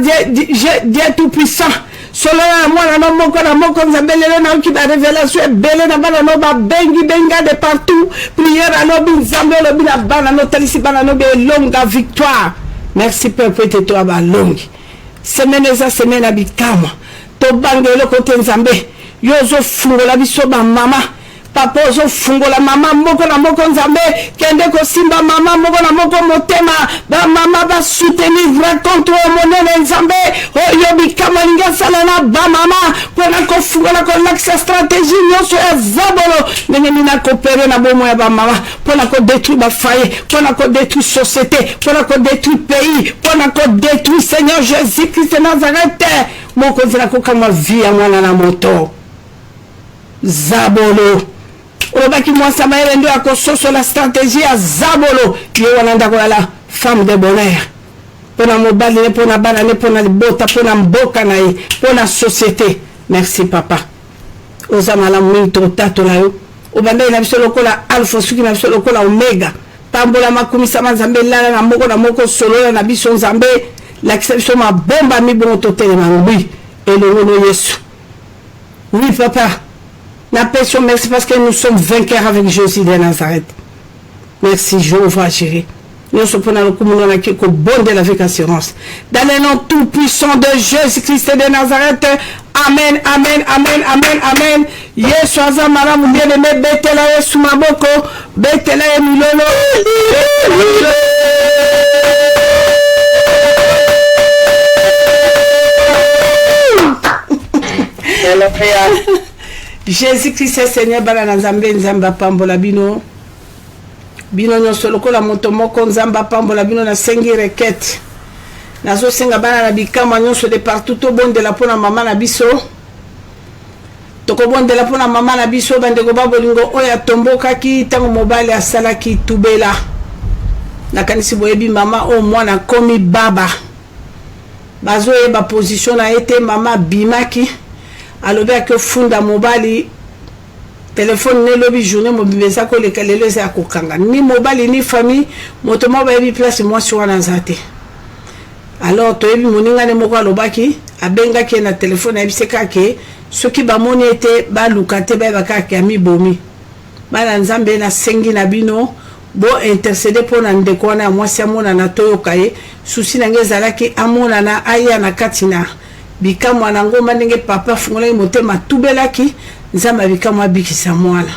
Dieu tout-puissant. Solo moi na moko na moko nzambele na ki ba révélation belé na bana no ba bengi benga de partout. Prière à l'obi nzambele obi na bana no talisi bana no be longa victoire. Merci Père pour toi ba longi. Semaine za semaine abikama. To bangelo kote nzambe. Yozo fungola biso ba mama. Papa ozo fungola mama moko na moko nzambe kende ko simba mama moko na moko motema ba mama ba soutenir raconte monene nzambe oyo bikama linga sala na ba mama pona ko fungola ko l'accès stratégie nyonso ya zabolo ndenge mina coopérer na bomo ya ba mama pona ko détruire ba faille pona ko détruire société pona ko détruire pays pona ko détruire Seigneur Jésus-Christ de Nazareth moko zela ko kama vie ya mwana na moto zabolo Olobaki moi ça m'a rendu à cause sur la stratégie à Zabolo qui est wananda ko la femme de bonheur pour na mobali pour na bana pour na bota pour na mboka na ye pour na société. Merci papa ozamala mwito tato la yo obanda na biso lokola alpha suki na biso lokola omega pambola makumisa manzambe lala na moko solo na biso nzambe la biso ma bomba mi bon totele mangui et le nom Yesu. Oui papa. La passion, merci parce que nous sommes vainqueurs avec Jésus de Nazareth. Merci, Jéhovah, chéri. Nous sommes pour nous communiquer au bon de la vie assurance. Dans le nom tout puissant de Jésus-Christ de Nazareth. Amen, amen, amen, amen, amen. Yesu azamara mu bien aimé betela Yesu maboko, betela milolo. Jésus-Christ est Seigneur bala na nzambe nzamba pambola bino bino nyonso lokola moto moko nzamba pambola bino na sengi requête nazo senga bana na bikama nyonso de partout to bondela pona mama na biso toko bondela pona mama na biso bandeko babolingo oya tombokaki tango mobali asalaki tubela na kanisi boyebi mama o mwana komi baba bazo yeba position na ete mama bimaki alobe que funda mobali téléphone ne lobi journée mobibeza ko le kalelo za kokanga ni mobali ni famille moto moba yebi place moi sur nzate alors to yebi moninga ne moko alobaki abenga ki na téléphone yebiseka ke soki ba moni ete ba lukate ba bakaki ami bomi bana nzambe na sengi na bino bo intercéder pour na ndeko na mwasi amona na toyoka ye susi na ngezalaki amona na aya na katina bikamwa na ngomba ndenge papa fungola motema tubelaki nzamba bikamwa bikisa mwana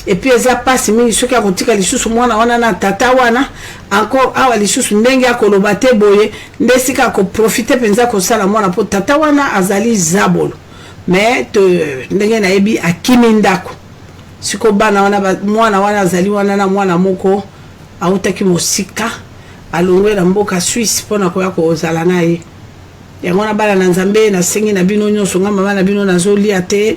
et puis eza passe mingi soki akotika lisusu mwana wana na tata wana encore awa lisusu ndenge akoloba te boye ndesika ko profiter penza ko sala mwana po tata wana azali zabolo mais ndenge na yebi akimi ndako siko bana wana mwana wana azali wana na mwana moko autaki mosika alongwe na mboka Suisse pona ko yako zala na ye yango na bala na nzambe na sengi na bino nyonso ngamba bana bino nazolia te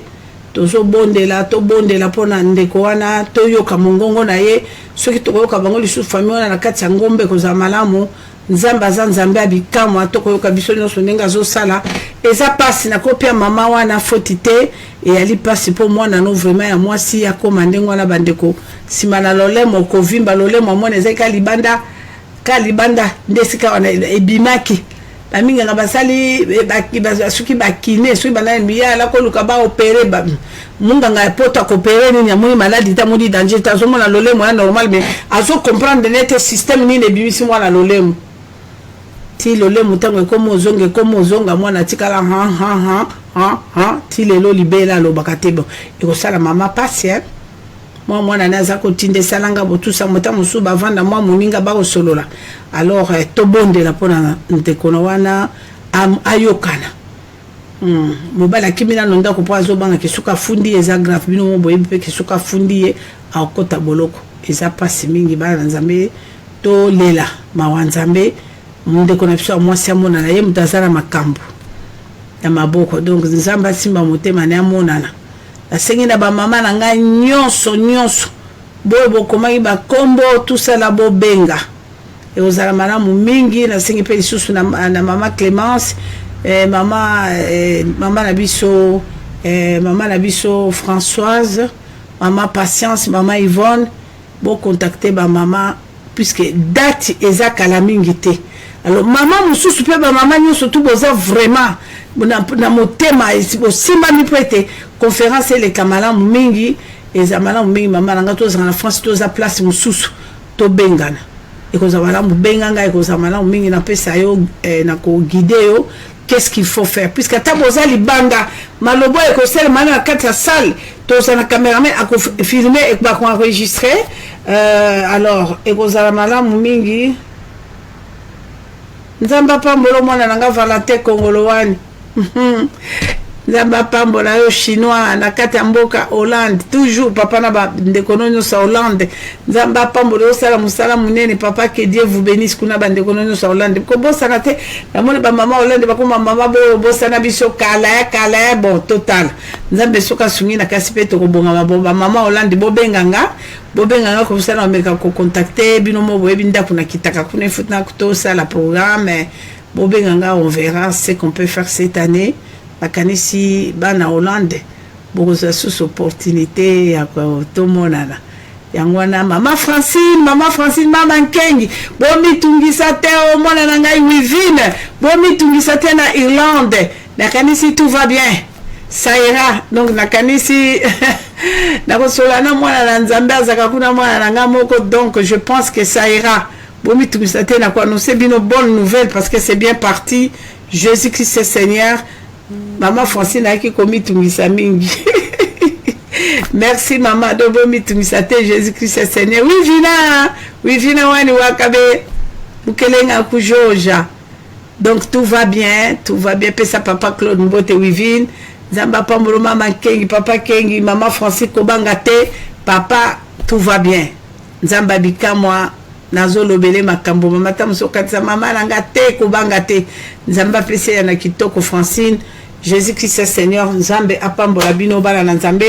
tozo bondela to bondela pona ndeko wana to yoka mongongo na ye soki to yoka bango lisusu famille wana na kati ya ngombe ko za malamu nzamba za nzambe abikamwa to ko yoka biso nyonso ndenga zo sala eza pasi na kopia mama wana fotite e ali pasi po mwana no vraiment ya mwasi ya koma ndengo wana bandeko simana lolemo ko vimba lolemo mwana ezeka libanda ndesika wana ebimaki baminga na basali suki bakine suki bana biya la ko luka ba opérer ba munga nga poto ko opérer ni ya muni maladi ta mudi danger ta zo mona lolemo ya normal mais azo comprendre net système ni ne bimisi mwana lolemo ti lolemo tango ko mozonga mwana tikala ha ti lelo libela lo bakatebo iko sala mama patient moi mwana naza ko tinde salanga botusa mota musu bavanda moi moninga ba osolola alors to bondela pona ntekona wana ayokana mobala kimina nonda ko poazo banga kisuka fundi eza grave bino mo boyebi pe kisuka fundi ye akota boloko eza pasi mingi bana nzambe to lela mawanzambe ndeko na biso mwasi amonana ye mutazala makambo ya maboko donc nzamba simba motema na amonana asengi na ba mama na nga nyonso boye bokomaki bakombo tout ça la bobenga et ozala malamu mingi nasengi pe lisusu na mama Clémence mama na biso Françoise, maman Patience, maman Yvonne, bon contacter ma maman puisque date ezaka la mingité. Alors maman mususu pe ba maman nyo surtout boza vraiment na motema aussi mami prêter conférence les kamala mingi ezamala mingi maman nga to na France to za place mususu to bengana. Et ko za mala mbenganga e ko za mala mingi na pesa yo na ko guider yo. Qu'est-ce qu'il faut faire? Puisque taboza libanga malobo et que c'est mana quatre salle to sa caméraman a filmer et ba enregistrer alors et que za mala mingi nzamba pambolo mwana nanga valate kongolowani nzamba pambola yo chinois na kati mboka Hollande toujours papa na ba ndekono sa Hollande nzamba pambola yo sala musala munene papa que Dieu vous bénisse kuna ba ndekono sa Hollande ko bosa na te na moni ba mama Hollande ba ko mama bosa na biso kala ya bon total nzambe soka sungi na kasi to ko bonga ba mama Hollande bobenganga comme ça na Amerika ko contacter bino mo boyebi ndako na kitaka kuna futna ko ça la programme bobenganga on verra ce qu'on peut faire cette année. Bakanisi bana Hollande boza sous opportunité ya to monana yangwana mama Francine mama Nkengi bomi tungisa te o monana ngai wivine bomi tungisa te na Irlande nakanisi tout va bien ça ira donc nakanisi nakosola na mwana na nzambe azaka kuna mwana nga moko donc je pense que ça ira bomi tungisa te na kwa no c'est bien une bonne nouvelle parce que c'est bien parti Jésus-Christ est Seigneur. Maman Francine a qui commis tungisa mingi. Merci maman dobo mitungisa te Jésus-Christ est Seigneur. Oui vina wani wakabe mukelenga kujoja. Donc tout va bien pesa papa Claude Mbote wivine zamba pambolo mama Kengi papa Kengi maman Francine kobanga te papa tout va bien. Nzamba bika moi nazolo bele makambo mama tamuso katsa mama nanga te kobanga te nzamba pese na kitoko Francine Jésus-Christ est Seigneur nzambe apambola bino bana na nzambe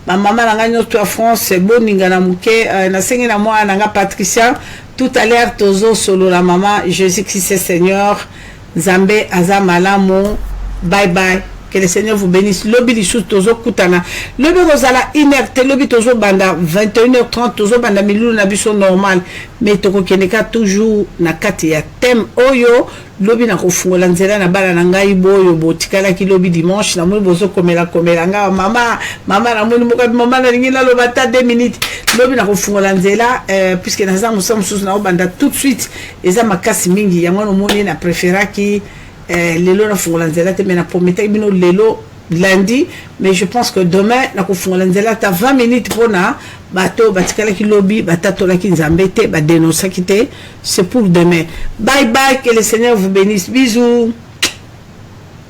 ma mama nanga nyoto a France boninga na muke na sengi na moi nanga Patricia tout à l'heure tozo solo la maman Jésus-Christ est Seigneur nzambe azamalamu bye bye. Que le Seigneur vous bénisse. Lobi lisou tozo kutana. Lobi rozala inerte. Lobi tozo banda 21h30 tozo banda milou na biso normal. Mais toko keneka toujours na kati ya thème oyo. Lobi na kofungola nzela na bala na ngai boyo botikala ki lobi dimanche na moni bozo komela nga mama na moni moka mama na ngila loba ta 2 minutes. Lobi na kofungola nzela puisque na za mususu na banda tout de suite eza makasi mingi yango no moni na préféra ki lelo na fungola nzela te mais na prometa bino lelo lundi mais je pense que demain na ko fungola nzela ta 20 minutes pona bato batikala ki lobi batatola ki nzambe te ba dénoncer kité c'est pour demain. Bye bye, que le Seigneur vous bénisse. Bisous.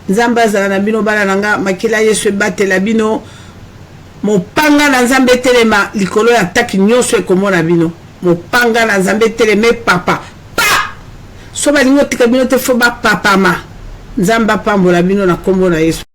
Nzamba za na bino bana nanga makila yesu batela bino mopanga na nzambe telema likolo ya taki nyonso ekomona bino mopanga na nzambe teleme papa soba lingo tika bino te foba papa ma nzamba pambola bino na kombo na Yesu.